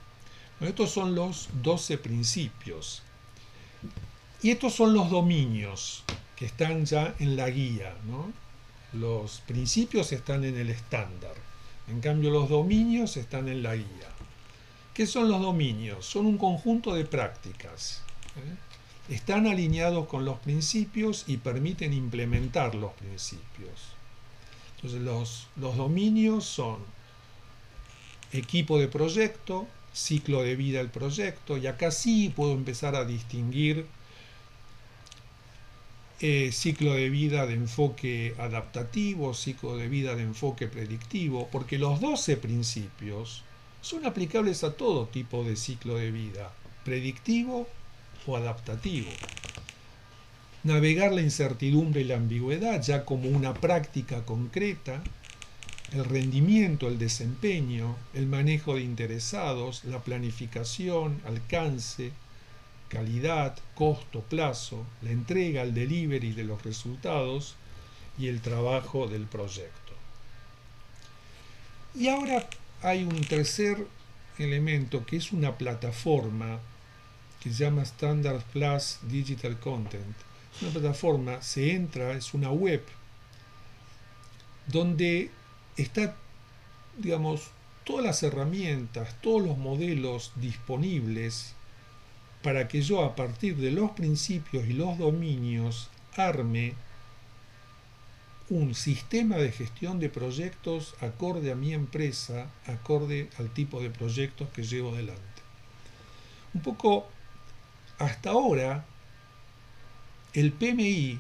Bueno, estos son los 12 principios y estos son los dominios que están ya en la guía, ¿no? Los principios están en el estándar, en cambio los dominios están en la guía. ¿Qué son los dominios? Son un conjunto de prácticas, están alineados con los principios y permiten implementar los principios. Entonces los dominios son equipo de proyecto, ciclo de vida del proyecto, y acá sí puedo empezar a distinguir ciclo de vida de enfoque adaptativo, ciclo de vida de enfoque predictivo, porque los 12 principios son aplicables a todo tipo de ciclo de vida, predictivo o adaptativo. Navegar la incertidumbre y la ambigüedad ya como una práctica concreta, el rendimiento, el desempeño, el manejo de interesados, la planificación, alcance, calidad, costo, plazo, la entrega, el delivery de los resultados y el trabajo del proyecto. Y ahora hay un tercer elemento que es una plataforma que se llama Standard Plus Digital Content. Es una plataforma, se entra, es una web donde está, digamos, todas las herramientas, todos los modelos disponibles para que yo a partir de los principios y los dominios arme un sistema de gestión de proyectos acorde a mi empresa, acorde al tipo de proyectos que llevo adelante. Un poco hasta ahora el PMI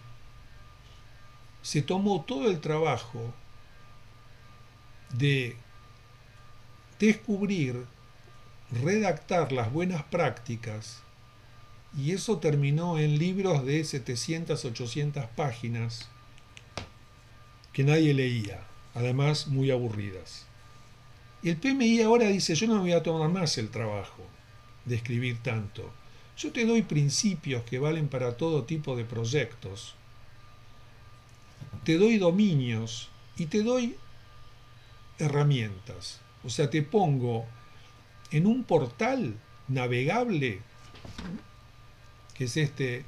se tomó todo el trabajo de descubrir, redactar las buenas prácticas, y eso terminó en libros de 700, 800 páginas que nadie leía, además muy aburridas. Y el PMI ahora dice, yo no me voy a tomar más el trabajo de escribir tanto. Yo te doy principios que valen para todo tipo de proyectos, te doy dominios y te doy herramientas. O sea, te pongo en un portal navegable, que es este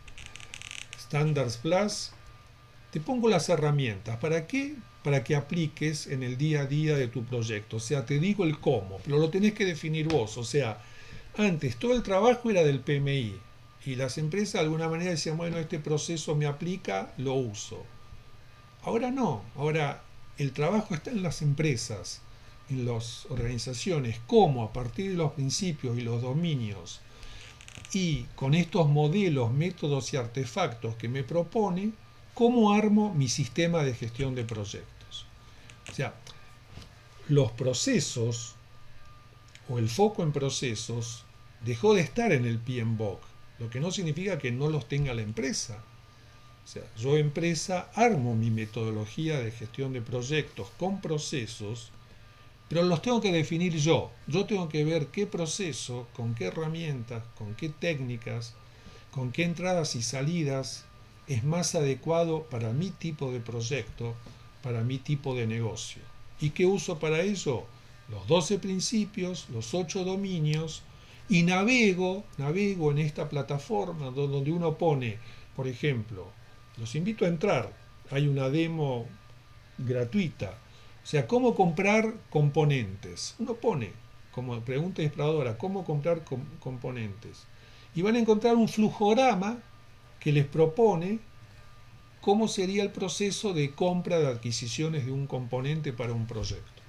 Standards Plus, te pongo las herramientas. ¿Para qué? Para que apliques en el día a día de tu proyecto. O sea, te digo el cómo, pero lo tenés que definir vos. O sea, antes todo el trabajo era del PMI y las empresas de alguna manera decían, bueno, este proceso me aplica, lo uso. Ahora no, ahora el trabajo está en las empresas, en las organizaciones, cómo a partir de los principios y los dominios y con estos modelos, métodos y artefactos que me propone, cómo armo mi sistema de gestión de proyectos. O sea, los procesos o el foco en procesos dejó de estar en el PMBOK, lo que no significa que no los tenga la empresa. O sea, yo empresa armo mi metodología de gestión de proyectos con procesos, pero los tengo que definir yo. Yo tengo que ver qué proceso, con qué herramientas, con qué técnicas, con qué entradas y salidas es más adecuado para mi tipo de proyecto, para mi tipo de negocio. ¿Y qué uso para ello? Los 12 principios, los 8 dominios, y navego en esta plataforma donde uno pone, por ejemplo, los invito a entrar, hay una demo gratuita, o sea, cómo comprar componentes. Uno pone como pregunta exploradora, cómo comprar componentes. Y van a encontrar un flujograma que les propone cómo sería el proceso de compra de adquisiciones de un componente para un proyecto.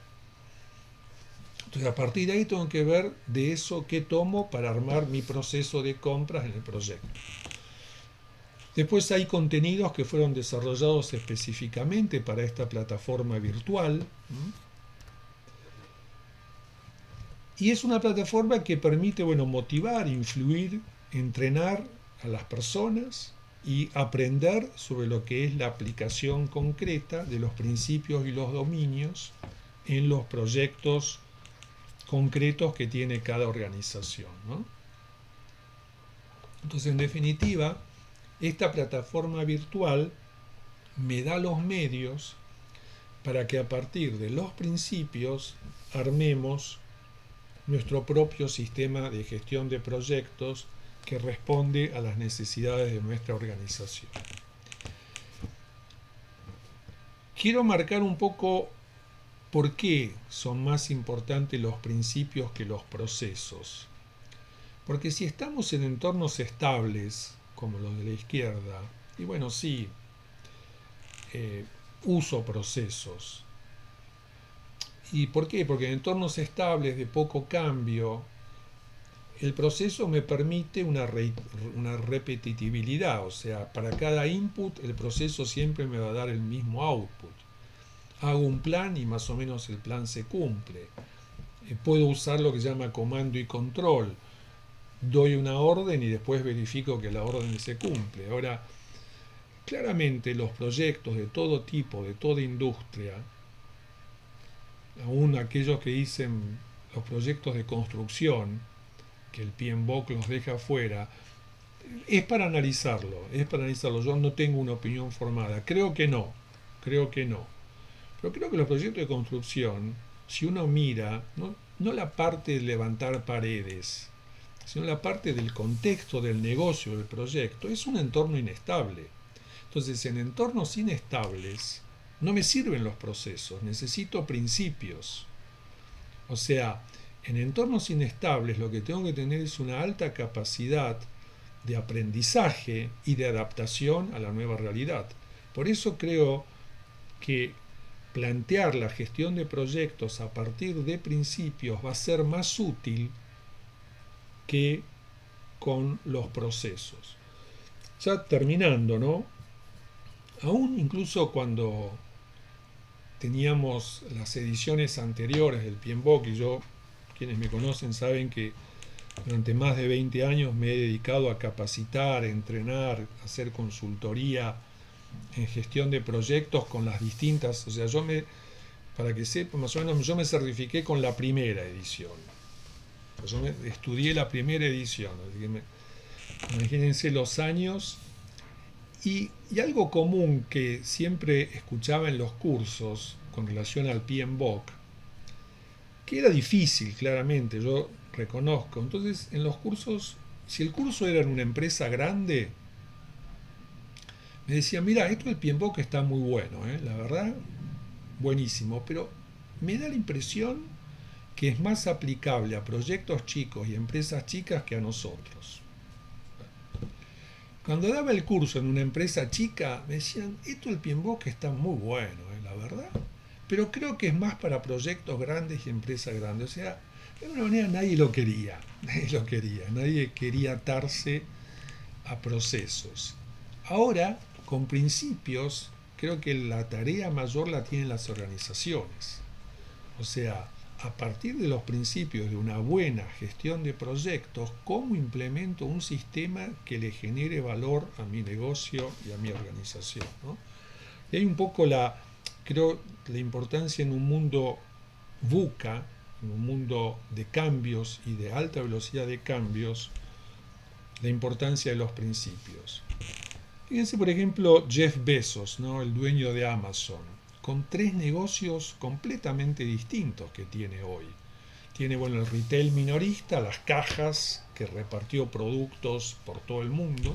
Entonces, a partir de ahí tengo que ver de eso qué tomo para armar mi proceso de compras en el proyecto. Después hay contenidos que fueron desarrollados específicamente para esta plataforma virtual. Y es una plataforma que permite, bueno, motivar, influir, entrenar a las personas y aprender sobre lo que es la aplicación concreta de los principios y los dominios en los proyectos concretos que tiene cada organización, ¿no? Entonces, en definitiva, esta plataforma virtual me da los medios para que a partir de los principios armemos nuestro propio sistema de gestión de proyectos que responde a las necesidades de nuestra organización. Quiero marcar un poco por qué son más importantes los principios que los procesos. Porque si estamos en entornos estables, como los de la izquierda, y bueno, sí, uso procesos. ¿Y por qué? Porque en entornos estables de poco cambio, el proceso me permite una repetitividad, o sea, para cada input el proceso siempre me va a dar el mismo output. Hago un plan y más o menos el plan se cumple. Puedo usar lo que se llama comando y control. Doy una orden y después verifico que la orden se cumple. Ahora, claramente los proyectos de todo tipo, de toda industria, aún aquellos que dicen los proyectos de construcción, que el PMBOK los deja fuera, es para analizarlo, es para analizarlo. Yo no tengo una opinión formada, creo que no, pero creo que los proyectos de construcción, si uno mira, no la parte de levantar paredes, sino la parte del contexto del negocio del proyecto, es un entorno inestable. Entonces, en entornos inestables no me sirven los procesos, necesito principios. O sea, en entornos inestables lo que tengo que tener es una alta capacidad de aprendizaje y de adaptación a la nueva realidad. Por eso creo que plantear la gestión de proyectos a partir de principios va a ser más útil que con los procesos. Ya terminando, ¿no? Aún incluso cuando teníamos las ediciones anteriores del PMBOK, y yo, quienes me conocen saben que durante más de 20 años me he dedicado a capacitar, entrenar, hacer consultoría en gestión de proyectos con las distintas, o sea, para que sepan, más o menos yo me certifiqué con la primera edición. Yo estudié la primera edición, así que imagínense los años. Y algo común que siempre escuchaba en los cursos con relación al PMBOK, que era difícil, claramente, yo reconozco. Entonces, en los cursos, si el curso era en una empresa grande, me decían, mira, esto del PMBOK está muy bueno, la verdad, buenísimo, pero me da la impresión que es más aplicable a proyectos chicos y empresas chicas que a nosotros. Cuando daba el curso en una empresa chica, me decían, esto del PMBOK está muy bueno, la verdad, pero creo que es más para proyectos grandes y empresas grandes. O sea, de alguna manera nadie lo quería, nadie quería atarse a procesos. Ahora, con principios, creo que la tarea mayor la tienen las organizaciones. O sea, a partir de los principios de una buena gestión de proyectos, ¿cómo implemento un sistema que le genere valor a mi negocio y a mi organización, ¿no? Y hay un poco creo, la importancia en un mundo VUCA, en un mundo de cambios y de alta velocidad de cambios, la importancia de los principios. Fíjense, por ejemplo, Jeff Bezos, ¿no? El dueño de Amazon, con 3 negocios completamente distintos que tiene hoy. Tiene, bueno, el retail minorista, las cajas que repartió productos por todo el mundo.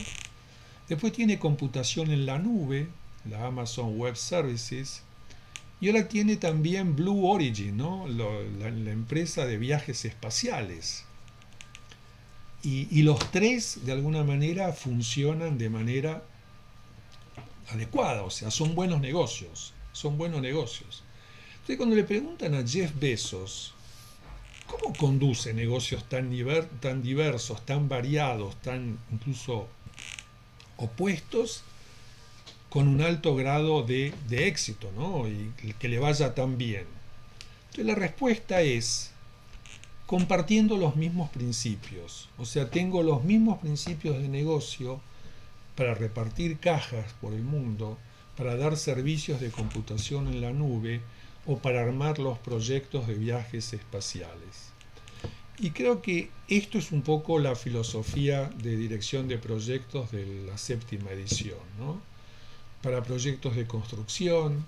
Después tiene computación en la nube, la Amazon Web Services. Y ahora tiene también Blue Origin, ¿no? la empresa de viajes espaciales. Y los 3, de alguna manera, funcionan de manera adecuada, o sea, son buenos negocios. Entonces, cuando le preguntan a Jeff Bezos cómo conduce negocios tan diversos, tan variados, tan incluso opuestos, con un alto grado de éxito, ¿no? Y que le vaya tan bien. Entonces, la respuesta es compartiendo los mismos principios. O sea, tengo los mismos principios de negocio para repartir cajas por el mundo, para dar servicios de computación en la nube o para armar los proyectos de viajes espaciales. Y creo que esto es un poco la filosofía de dirección de proyectos de la 7ª edición, ¿no? Para proyectos de construcción,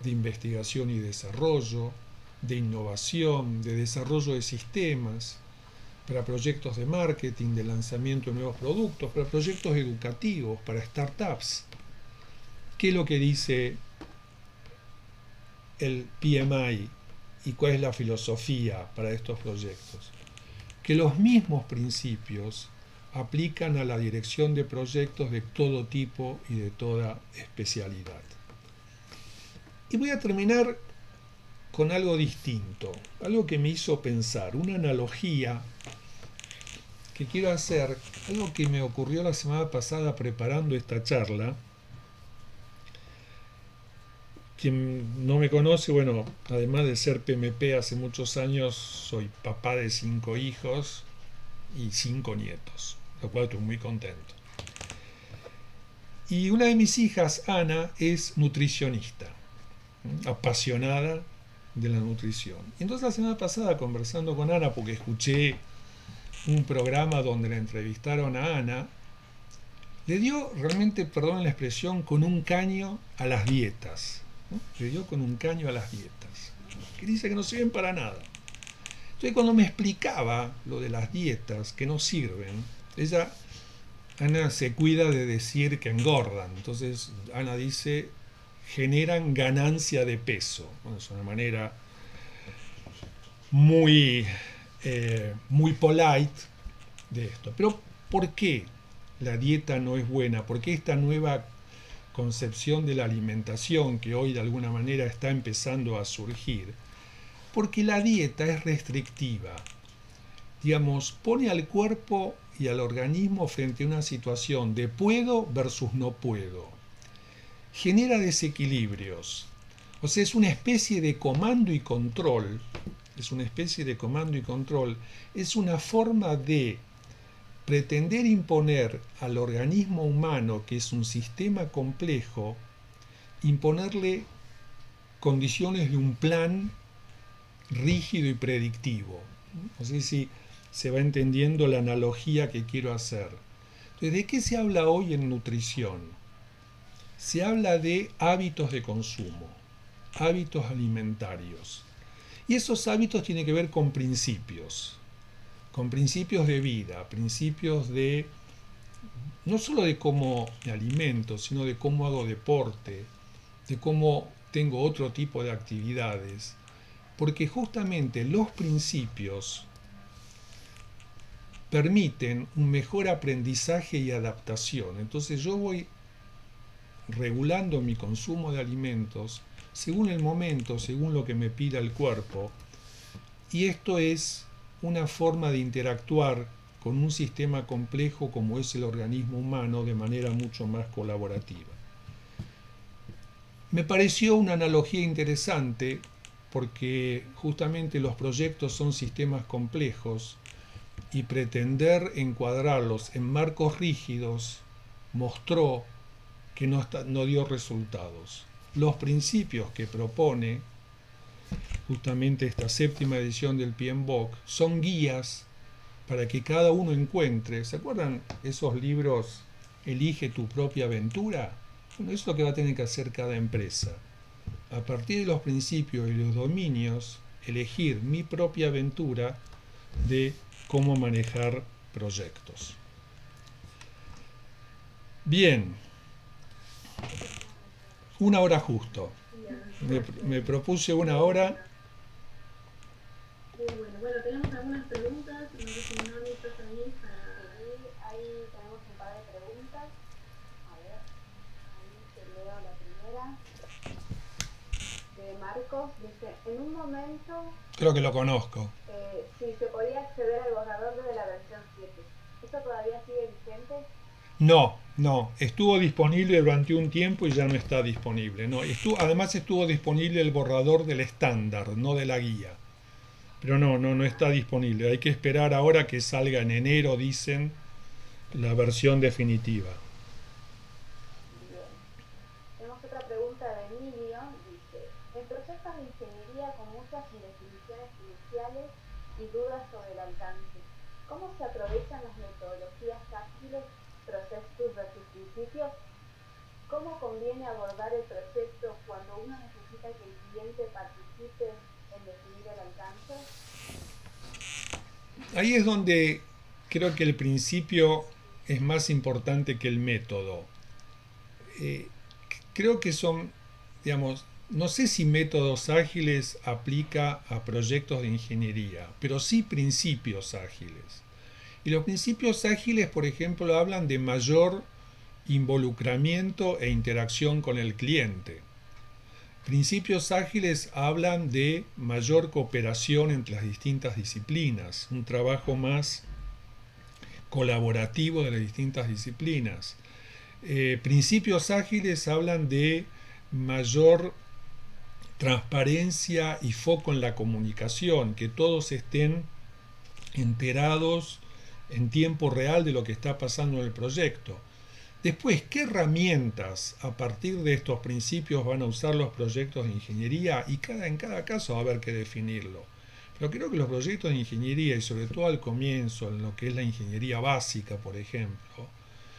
de investigación y desarrollo, de innovación, de desarrollo de sistemas, para proyectos de marketing, de lanzamiento de nuevos productos, para proyectos educativos, para startups. ¿Qué es lo que dice el PMI y cuál es la filosofía para estos proyectos? Que los mismos principios aplican a la dirección de proyectos de todo tipo y de toda especialidad. Y voy a terminar con algo distinto, algo que me hizo pensar, una analogía que quiero hacer, algo que me ocurrió la semana pasada preparando esta charla. Quien no me conoce, bueno, además de ser PMP hace muchos años, soy papá de 5 hijos y 5 nietos, lo cual estoy muy contento. Y una de mis hijas, Ana, es nutricionista, apasionada de la nutrición. Y entonces la semana pasada, conversando con Ana, porque escuché un programa donde la entrevistaron a Ana, le dio realmente, perdón la expresión, con un caño a las dietas. ¿No? Le dio con un caño a las dietas, que dice que no sirven para nada. Entonces cuando me explicaba lo de las dietas que no sirven, Ana se cuida de decir que engordan. Entonces Ana dice, generan ganancia de peso. Bueno, es una manera muy, muy polite de esto. Pero ¿por qué la dieta no es buena? ¿Por qué esta nueva concepción de la alimentación que hoy de alguna manera está empezando a surgir? Porque la dieta es restrictiva. Digamos, pone al cuerpo y al organismo frente a una situación de puedo versus no puedo. Genera desequilibrios. O sea, es una especie de comando y control. Es una especie de comando y control. Es una forma de pretender imponer al organismo humano, que es un sistema complejo, imponerle condiciones de un plan rígido y predictivo. No sé si se va entendiendo la analogía que quiero hacer. Entonces, ¿de qué se habla hoy en nutrición? Se habla de hábitos de consumo, hábitos alimentarios. Y esos hábitos tienen que ver con principios de vida, principios de no solo de cómo me alimento, sino de cómo hago deporte, de cómo tengo otro tipo de actividades, porque justamente los principios permiten un mejor aprendizaje y adaptación. Entonces yo voy regulando mi consumo de alimentos según el momento, según lo que me pida el cuerpo, y esto es una forma de interactuar con un sistema complejo como es el organismo humano de manera mucho más colaborativa. Me pareció una analogía interesante porque justamente los proyectos son sistemas complejos y pretender encuadrarlos en marcos rígidos mostró que no dio resultados. Los principios que propone justamente esta séptima edición del PMBOK son guías para que cada uno encuentre, ¿se acuerdan esos libros Elige tu propia aventura? Bueno, eso es lo que va a tener que hacer cada empresa. A partir de los principios y los dominios, elegir mi propia aventura de cómo manejar proyectos. Bien, 1 hora justo. Me propuse 1 hora. Bueno, tenemos algunas preguntas, no sé si no listas ahí. Ahí tenemos un par de preguntas. A ver, ahí te leo la primera. De Marcos, dice, en un momento... Creo que lo conozco. Si se podía acceder al borrador desde la versión 7. ¿Esto todavía sigue vigente? No, estuvo disponible durante un tiempo y ya no está disponible. No, además estuvo disponible el borrador del estándar, no de la guía. Pero no está disponible. Hay que esperar ahora que salga en enero, dicen, la versión definitiva. Bien. Tenemos otra pregunta de Emilio. Dice, en proyectos de ingeniería con muchas indefiniciones iniciales y dudas sobre el alcance, ¿cómo se aprovechan las metodologías ágiles, procesos versus principios? ¿Cómo conviene abordar el proyecto cuando uno necesita que el cliente participe en definir el alcance? Ahí es donde creo que el principio es más importante que el método. Creo que son, digamos, no sé si métodos ágiles aplica a proyectos de ingeniería, pero sí principios ágiles. Y los principios ágiles, por ejemplo, hablan de mayor involucramiento e interacción con el cliente. Principios ágiles hablan de mayor cooperación entre las distintas disciplinas, un trabajo más colaborativo de las distintas disciplinas. Principios ágiles hablan de mayor transparencia y foco en la comunicación, que todos estén enterados en tiempo real de lo que está pasando en el proyecto. Después, ¿qué herramientas a partir de estos principios van a usar los proyectos de ingeniería? Y en cada caso va a haber que definirlo. Pero creo que los proyectos de ingeniería, y sobre todo al comienzo, en lo que es la ingeniería básica, por ejemplo,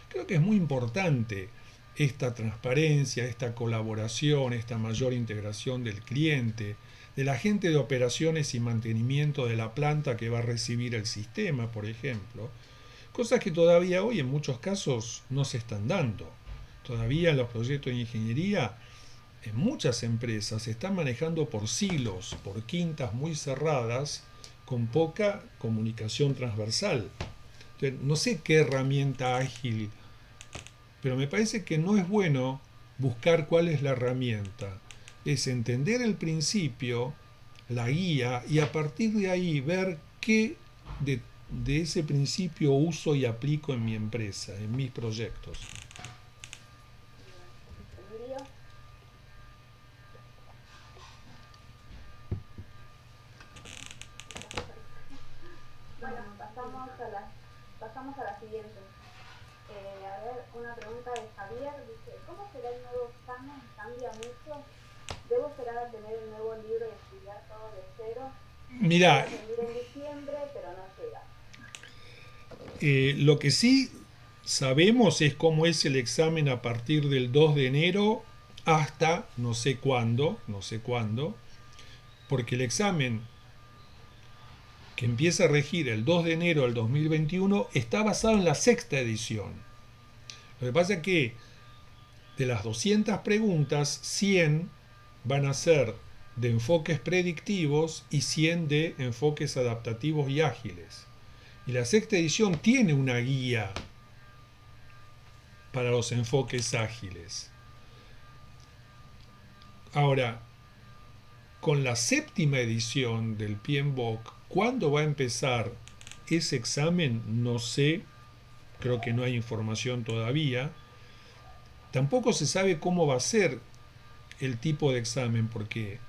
creo que es muy importante esta transparencia, esta colaboración, esta mayor integración del cliente, de la gente de operaciones y mantenimiento de la planta que va a recibir el sistema, por ejemplo. Cosas que todavía hoy en muchos casos no se están dando. Todavía los proyectos de ingeniería en muchas empresas se están manejando por silos, por quintas muy cerradas, con poca comunicación transversal. Entonces, no sé qué herramienta ágil, pero me parece que no es bueno buscar cuál es la herramienta. Es entender el principio, la guía, y a partir de ahí ver qué de ese principio uso y aplico en mi empresa, en mis proyectos. Emilio. Bueno, pasamos a la siguiente. A ver, una pregunta de Javier. Dice, ¿cómo será el nuevo examen? ¿Cambia mucho? ¿Debo esperar a tener el nuevo libro y estudiar todo de cero? Mirá, Voy a rendir en diciembre, pero no llega. lo que sí sabemos es cómo es el examen a partir del 2 de enero hasta no sé cuándo, porque el examen que empieza a regir el 2 de enero del 2021 está basado en la sexta edición. Lo que pasa es que de las 200 preguntas, 100 van a ser de enfoques predictivos y 100 de enfoques adaptativos y ágiles. Y la sexta edición tiene una guía para los enfoques ágiles. Ahora, con la séptima edición del PMBOK, ¿cuándo va a empezar ese examen? No sé, creo que no hay información todavía. Tampoco se sabe cómo va a ser el tipo de examen, porque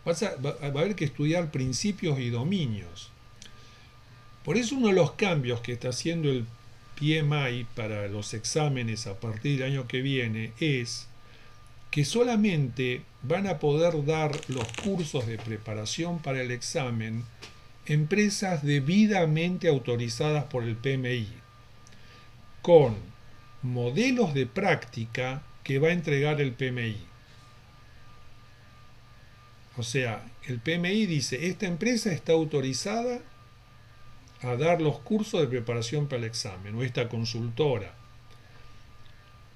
va a haber que estudiar principios y dominios. Por eso uno de los cambios que está haciendo el PMI para los exámenes a partir del año que viene es que solamente van a poder dar los cursos de preparación para el examen empresas debidamente autorizadas por el PMI, con modelos de práctica que va a entregar el PMI. O sea, el PMI dice, esta empresa está autorizada a dar los cursos de preparación para el examen, o esta consultora.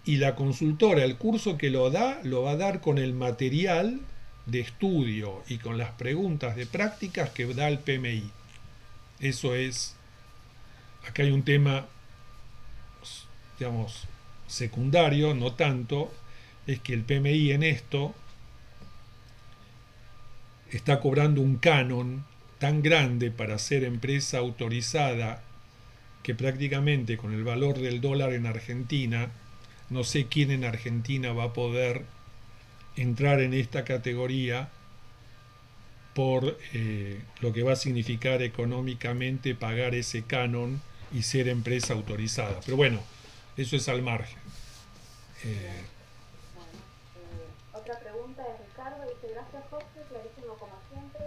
Y la consultora, el curso que lo va a dar con el material de estudio y con las preguntas de prácticas que da el PMI. Eso es, acá hay un tema, digamos, secundario, no tanto, es que el PMI en esto está cobrando un canon tan grande para ser empresa autorizada que prácticamente con el valor del dólar en Argentina, no sé quién en Argentina va a poder entrar en esta categoría por lo que va a significar económicamente pagar ese canon y ser empresa autorizada. Pero bueno, eso es al margen. Otra pregunta de Ricardo, dice, gracias Jorge, clarísimo como siempre.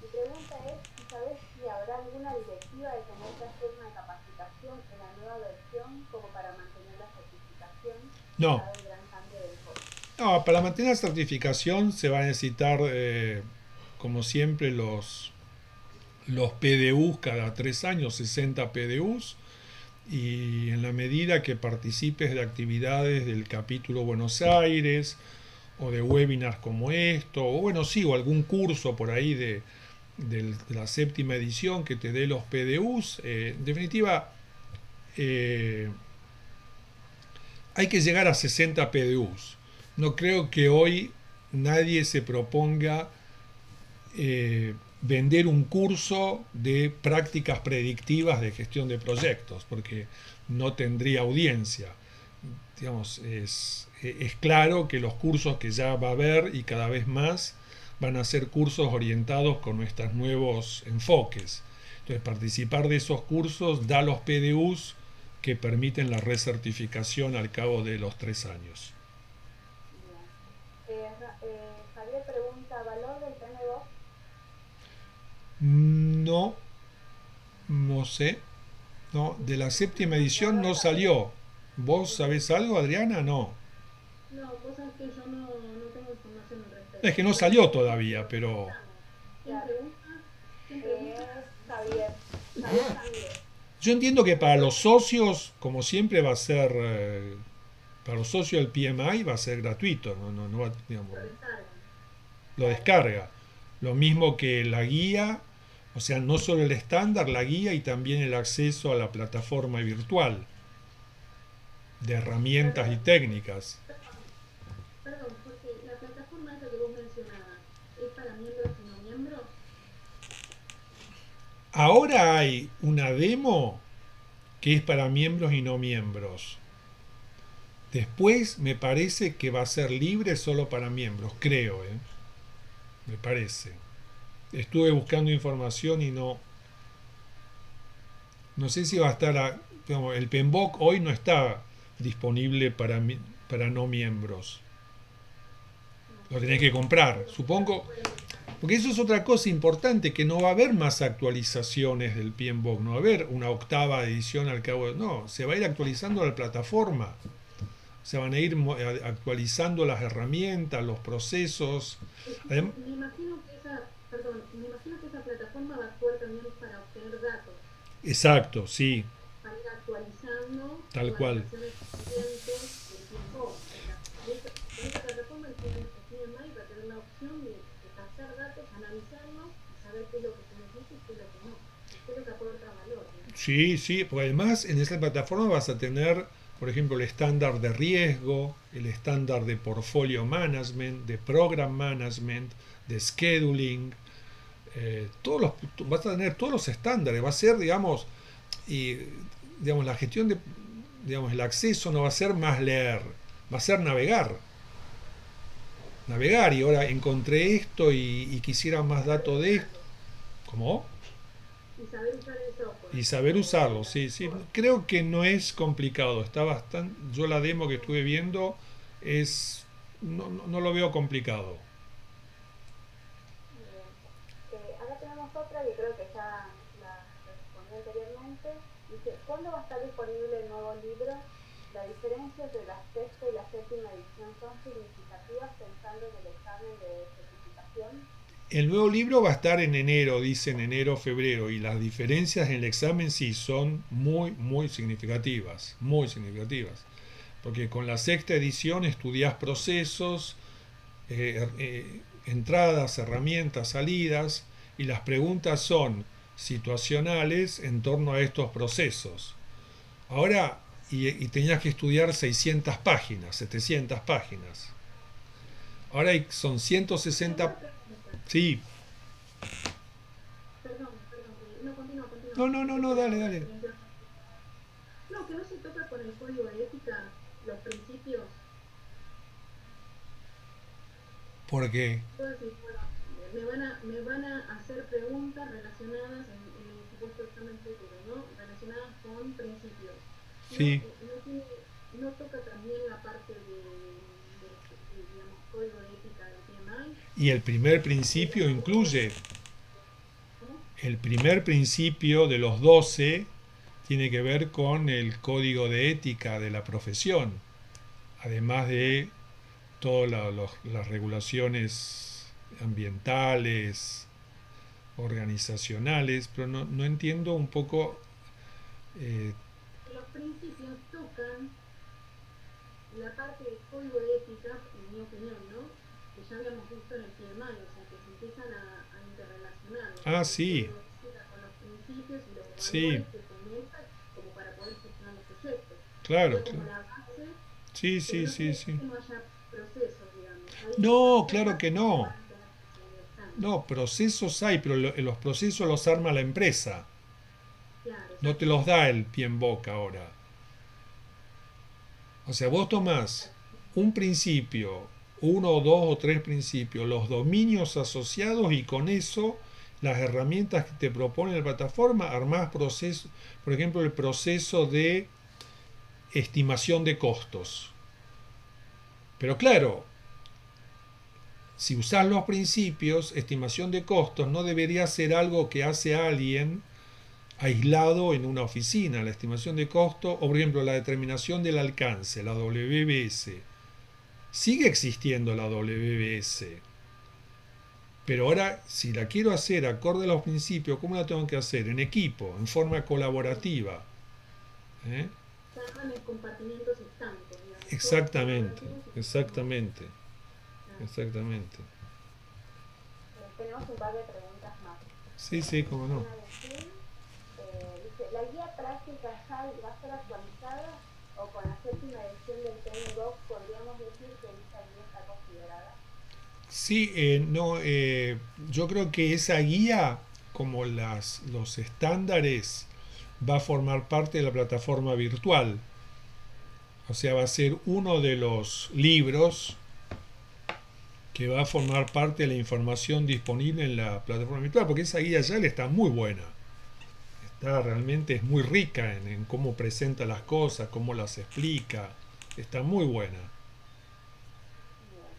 Mi pregunta es, ¿sabes si habrá alguna directiva de tener que hacer una capacitación en la nueva versión como para mantener la certificación? No. Dado el gran cambio de enfoque. No, para mantener la certificación se va a necesitar, como siempre, los PDUs cada 3 años, 60 PDUs, y en la medida que participes de actividades del capítulo Buenos Aires, o de webinars como esto, o bueno, sí, o algún curso por ahí de la séptima edición que te dé los PDUs, en definitiva, hay que llegar a 60 PDUs. No creo que hoy nadie se proponga vender un curso de prácticas predictivas de gestión de proyectos, porque no tendría audiencia. Digamos, es claro que los cursos que ya va a haber y cada vez más van a ser cursos orientados con nuestros nuevos enfoques. Entonces, participar de esos cursos da los PDUs que permiten la recertificación al cabo de los 3 años. Bien. Javier pregunta, ¿valor del PM2? No, no sé. No, de la séptima edición no salió. ¿Vos sabés algo, Adriana? No. No, vos sabés que yo no tengo información al Es que respecto. no salió todavía, pero ¿Quién Claro. pregunta? ¿Quién pregunta? Javier. Javier Camilo. yo entiendo que para los socios, como siempre, va a ser, para los socios del PMI va a ser gratuito, no va, digamos, Lo descargan. lo descarga. Lo mismo que la guía, o sea, no solo el estándar, la guía y también el acceso a la plataforma virtual de herramientas y Perdón, técnicas. perdón, porque la plataforma esa que vos mencionabas, ¿es para miembros y no miembros? Ahora hay una demo que es para miembros y no miembros. Después me parece que va a ser libre solo para miembros, creo, me parece. Estuve buscando información y no sé si va a estar, digamos, el PMBOK hoy no está disponible para no miembros. No, Lo tenés pero que comprar, puedo, supongo, puedo. porque eso es otra cosa importante, que no va a haber más actualizaciones del PMBOK, no va a haber una octava edición al cabo de... No, se va a ir actualizando la plataforma, se van a ir actualizando las herramientas, los procesos. Adem- Me imagino que me imagino que esa plataforma va a actuar también para obtener datos, exacto, sí, para ir actualizando tal todas las cual. versiones pendientes del tiempo. O sea, con esa plataforma el PMI va a tener la opción de captar datos, analizarlos y saber qué es lo que se necesita y qué es lo que no. Qué es lo que aporta valor, digamos. Sí, sí, porque además en esa plataforma vas a tener, por ejemplo, el estándar de riesgo, el estándar de portfolio management, de program management, de scheduling, vas a tener todos los estándares, va a ser, digamos, y digamos, la gestión de, digamos, el acceso no va a ser más leer, va a ser navegar y ahora encontré esto y quisiera más Saber datos de esto. usarlo. ¿Cómo? Y saber usar el software Y saber o usarlo, la sí, sí. plataforma. Creo que no es complicado, está bastante, yo la demo que estuve viendo es, no lo veo complicado. Bien. Acá tenemos otra que creo que ya la respondí anteriormente. Dice, ¿cuándo va a estar disponible el nuevo libro? ¿La diferencia entre la sexta y la séptima edición son significativas pensando en el examen de certificación? El nuevo libro va a estar en enero, dicen enero, febrero, y las diferencias en el examen sí son muy significativas, muy significativas. Porque con la sexta edición estudias procesos, entradas, herramientas, salidas, y las preguntas son situacionales en torno a estos procesos. Ahora, y tenías que estudiar 600 páginas, 700 páginas. Ahora son Una 160... pregunta. Sí, Perdón, no, continúa, continúa. no, Disculpe dale, la dale. intervención. No, que no se toca con el código de ética los principios. Porque, Puedo decir, bueno, me van a hacer preguntas relacionadas en el supuesto examen futuro, ¿no? Relacionadas con principios. No, sí. no toca también la parte digamos, código de ética del PMI. Y el primer principio incluye, ¿Cómo? el primer principio de los 12 tiene que ver con el código de ética de la profesión, además de todas las regulaciones ambientales, organizacionales, pero no entiendo un poco, eh, Los principios tocan la parte del código de ética, en mi opinión, ¿no? Que ya habíamos visto en el PMI, o sea, que se empiezan a interrelacionar el sí, código de ética con los principios y los sí, valores que fomenta como para poder gestionar los proyectos. claro, Sería como la base, sí, pero sí, no sí, quiere decir sí. que no haya procesos, digamos. Hay No, claro personas que que no. van a tener que seguir el examen. No, procesos hay, pero los procesos los arma la empresa. Claro, No te los da el pie en boca ahora. O sea, vos tomás un principio, uno o dos o tres principios, los dominios asociados y con eso las herramientas que te propone la plataforma, armás procesos, por ejemplo, el proceso de estimación de costos. Pero claro, si usás los principios, estimación de costos no debería ser algo que hace alguien aislado en una oficina. La estimación de costo, o por ejemplo la determinación del alcance, la WBS. Sigue existiendo la WBS, pero ahora si la quiero hacer acorde a los principios, ¿cómo la tengo que hacer? En equipo, en forma colaborativa. ¿Eh? se arman en compartimientos estancos, digamos, todos Exactamente, colaborativos y funcionando. exactamente, Claro. exactamente. Tenemos un par de preguntas más. Sí, sí, cómo no. Una de Gil, dice, ¿la guía práctica SAL va a ser actualizada o con la séptima edición del TNGOV podríamos decir que esta guía está considerada? Sí, no, yo creo que esa guía, como los estándares, va a formar parte de la plataforma virtual. O sea, va a ser uno de los libros que va a formar parte de la información disponible en la plataforma virtual, porque esa guía ya está muy buena. Está realmente es muy rica en cómo presenta las cosas, cómo las explica. Está muy buena. Bien.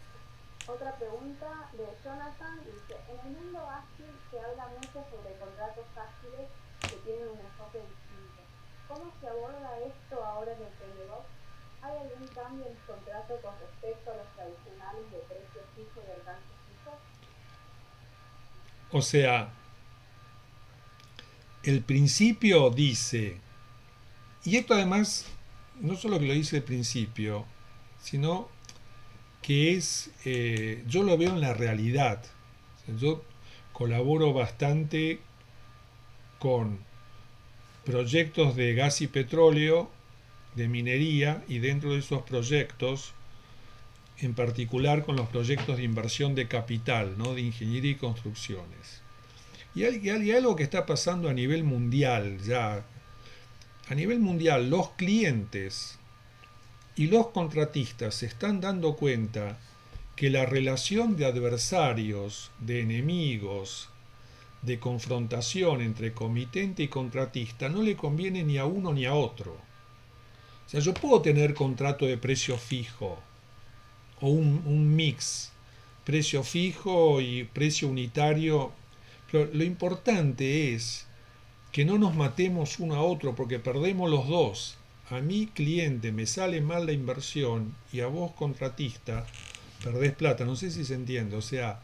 Otra pregunta de Jonathan dice, en el mundo ágil se habla mucho sobre contratos ágiles que tienen un enfoque distinto. ¿Cómo se aborda esto ahora en el TNGOV? ¿Hay algún cambio en el contrato con respecto a los tradicionales de precio fijo y alcance fijo? O sea, el principio dice, y esto además, no solo que lo dice el principio, sino que es, yo lo veo en la realidad. Yo colaboro bastante con proyectos de gas y petróleo, de minería, y dentro de esos proyectos, en particular con los proyectos de inversión de capital, ¿no? De ingeniería y construcciones. Y hay algo que está pasando a nivel mundial ya. A nivel mundial, los clientes y los contratistas se están dando cuenta que la relación de adversarios, de enemigos, de confrontación entre comitente y contratista no le conviene ni a uno ni a otro. O sea, yo puedo tener contrato de precio fijo o un mix, precio fijo y precio unitario, pero lo importante es que no nos matemos uno a otro porque perdemos los dos. A mi cliente me sale mal la inversión y a vos contratista perdés plata. No sé si se entiende. O sea,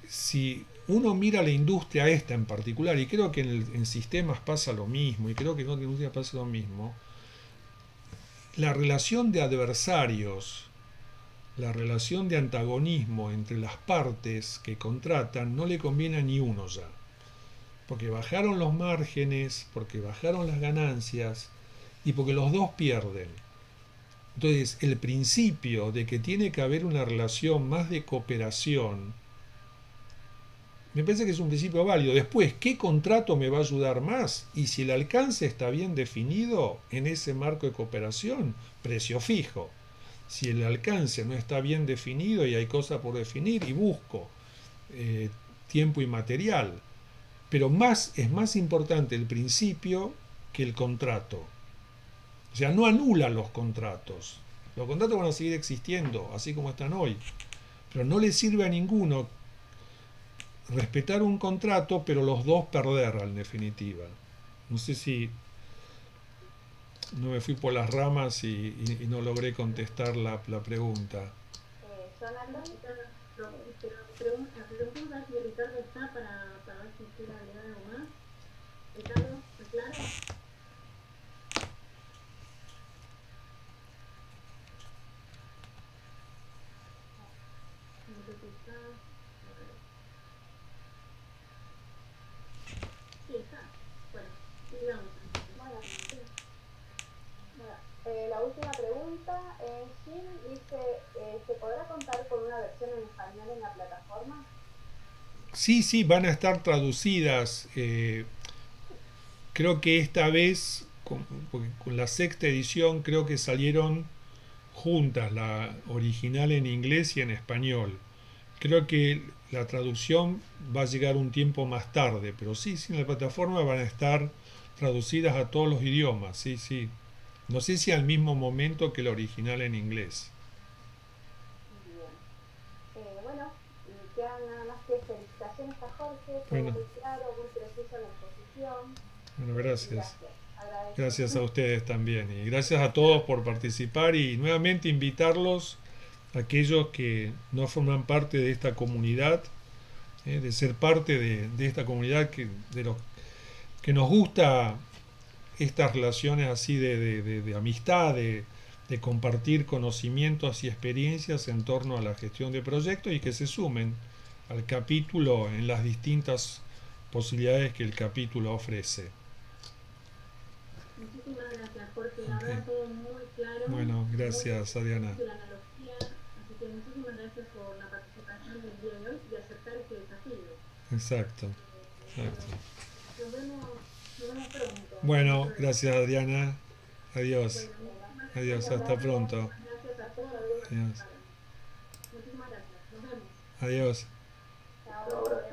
si uno mira la industria esta en particular, y creo que en sistemas pasa lo mismo, y creo que en otra industria pasa lo mismo, la relación de adversarios, la relación de antagonismo entre las partes que contratan no le conviene a ni uno ya. Porque bajaron los márgenes, porque bajaron las ganancias y porque los dos pierden. Entonces, el principio de que tiene que haber una relación más de cooperación me parece que es un principio válido. Después, ¿qué contrato me va a ayudar más? Y si el alcance está bien definido en ese marco de cooperación, precio fijo. Si el alcance no está bien definido y hay cosas por definir, y busco eh, tiempo y material. Pero es más importante el principio que el contrato. O sea, no anula los contratos. Los contratos van a seguir existiendo, así como están hoy. Pero no le sirve a ninguno respetar un contrato, pero los dos perder en definitiva. No sé si no me fui por las ramas y no logré contestar la pregunta. Jonathan, Pregunta si Ricardo está para ver si quiere agregar algo más. Ricardo, ¿está claro? No sé si está. Sí, está. Bueno, sigamos entonces. bueno, sí. Bueno, la última pregunta, Gil dice, ¿se podrá contar con una versión en español en la plataforma? Sí, sí, van a estar traducidas. Creo que esta vez, porque con la sexta edición, creo que salieron juntas, la original en inglés y en español. Creo que la traducción va a llegar un tiempo más tarde, pero sí, sí, en la plataforma van a estar traducidas a todos los idiomas, sí, sí. No sé si al mismo momento que la original en inglés. Bien. Bueno, y quedan nada más que felicitaciones a Jorge, todo Bueno, muy claro, muy preciso en la exposición. bueno, Y gracias. gracias, agradezco. Gracias a ustedes también. Y gracias a todos por participar y nuevamente invitarlos, a aquellos que no forman parte de esta comunidad, de ser parte de esta comunidad de los que nos gusta estas relaciones así de amistad, de compartir conocimientos y experiencias en torno a la gestión de proyectos y que se sumen al capítulo en las distintas posibilidades que el capítulo ofrece. Muchísimas gracias, Jorge. La Okay. verdad, todo muy claro, Bueno, muy gracias, Adriana. de la analogía. Así que muchísimas gracias por la participación del día de hoy y aceptar este desafío. Exacto, exacto. Bueno, nos vemos pronto en otro Bueno, gracias, desafío. Adriana. Adiós. Bueno, Adiós, Muchas hasta gracias. pronto. muchísimas gracias a todos los que Adiós. participaron. Muchísimas gracias. Nos vemos. Adiós. Chao.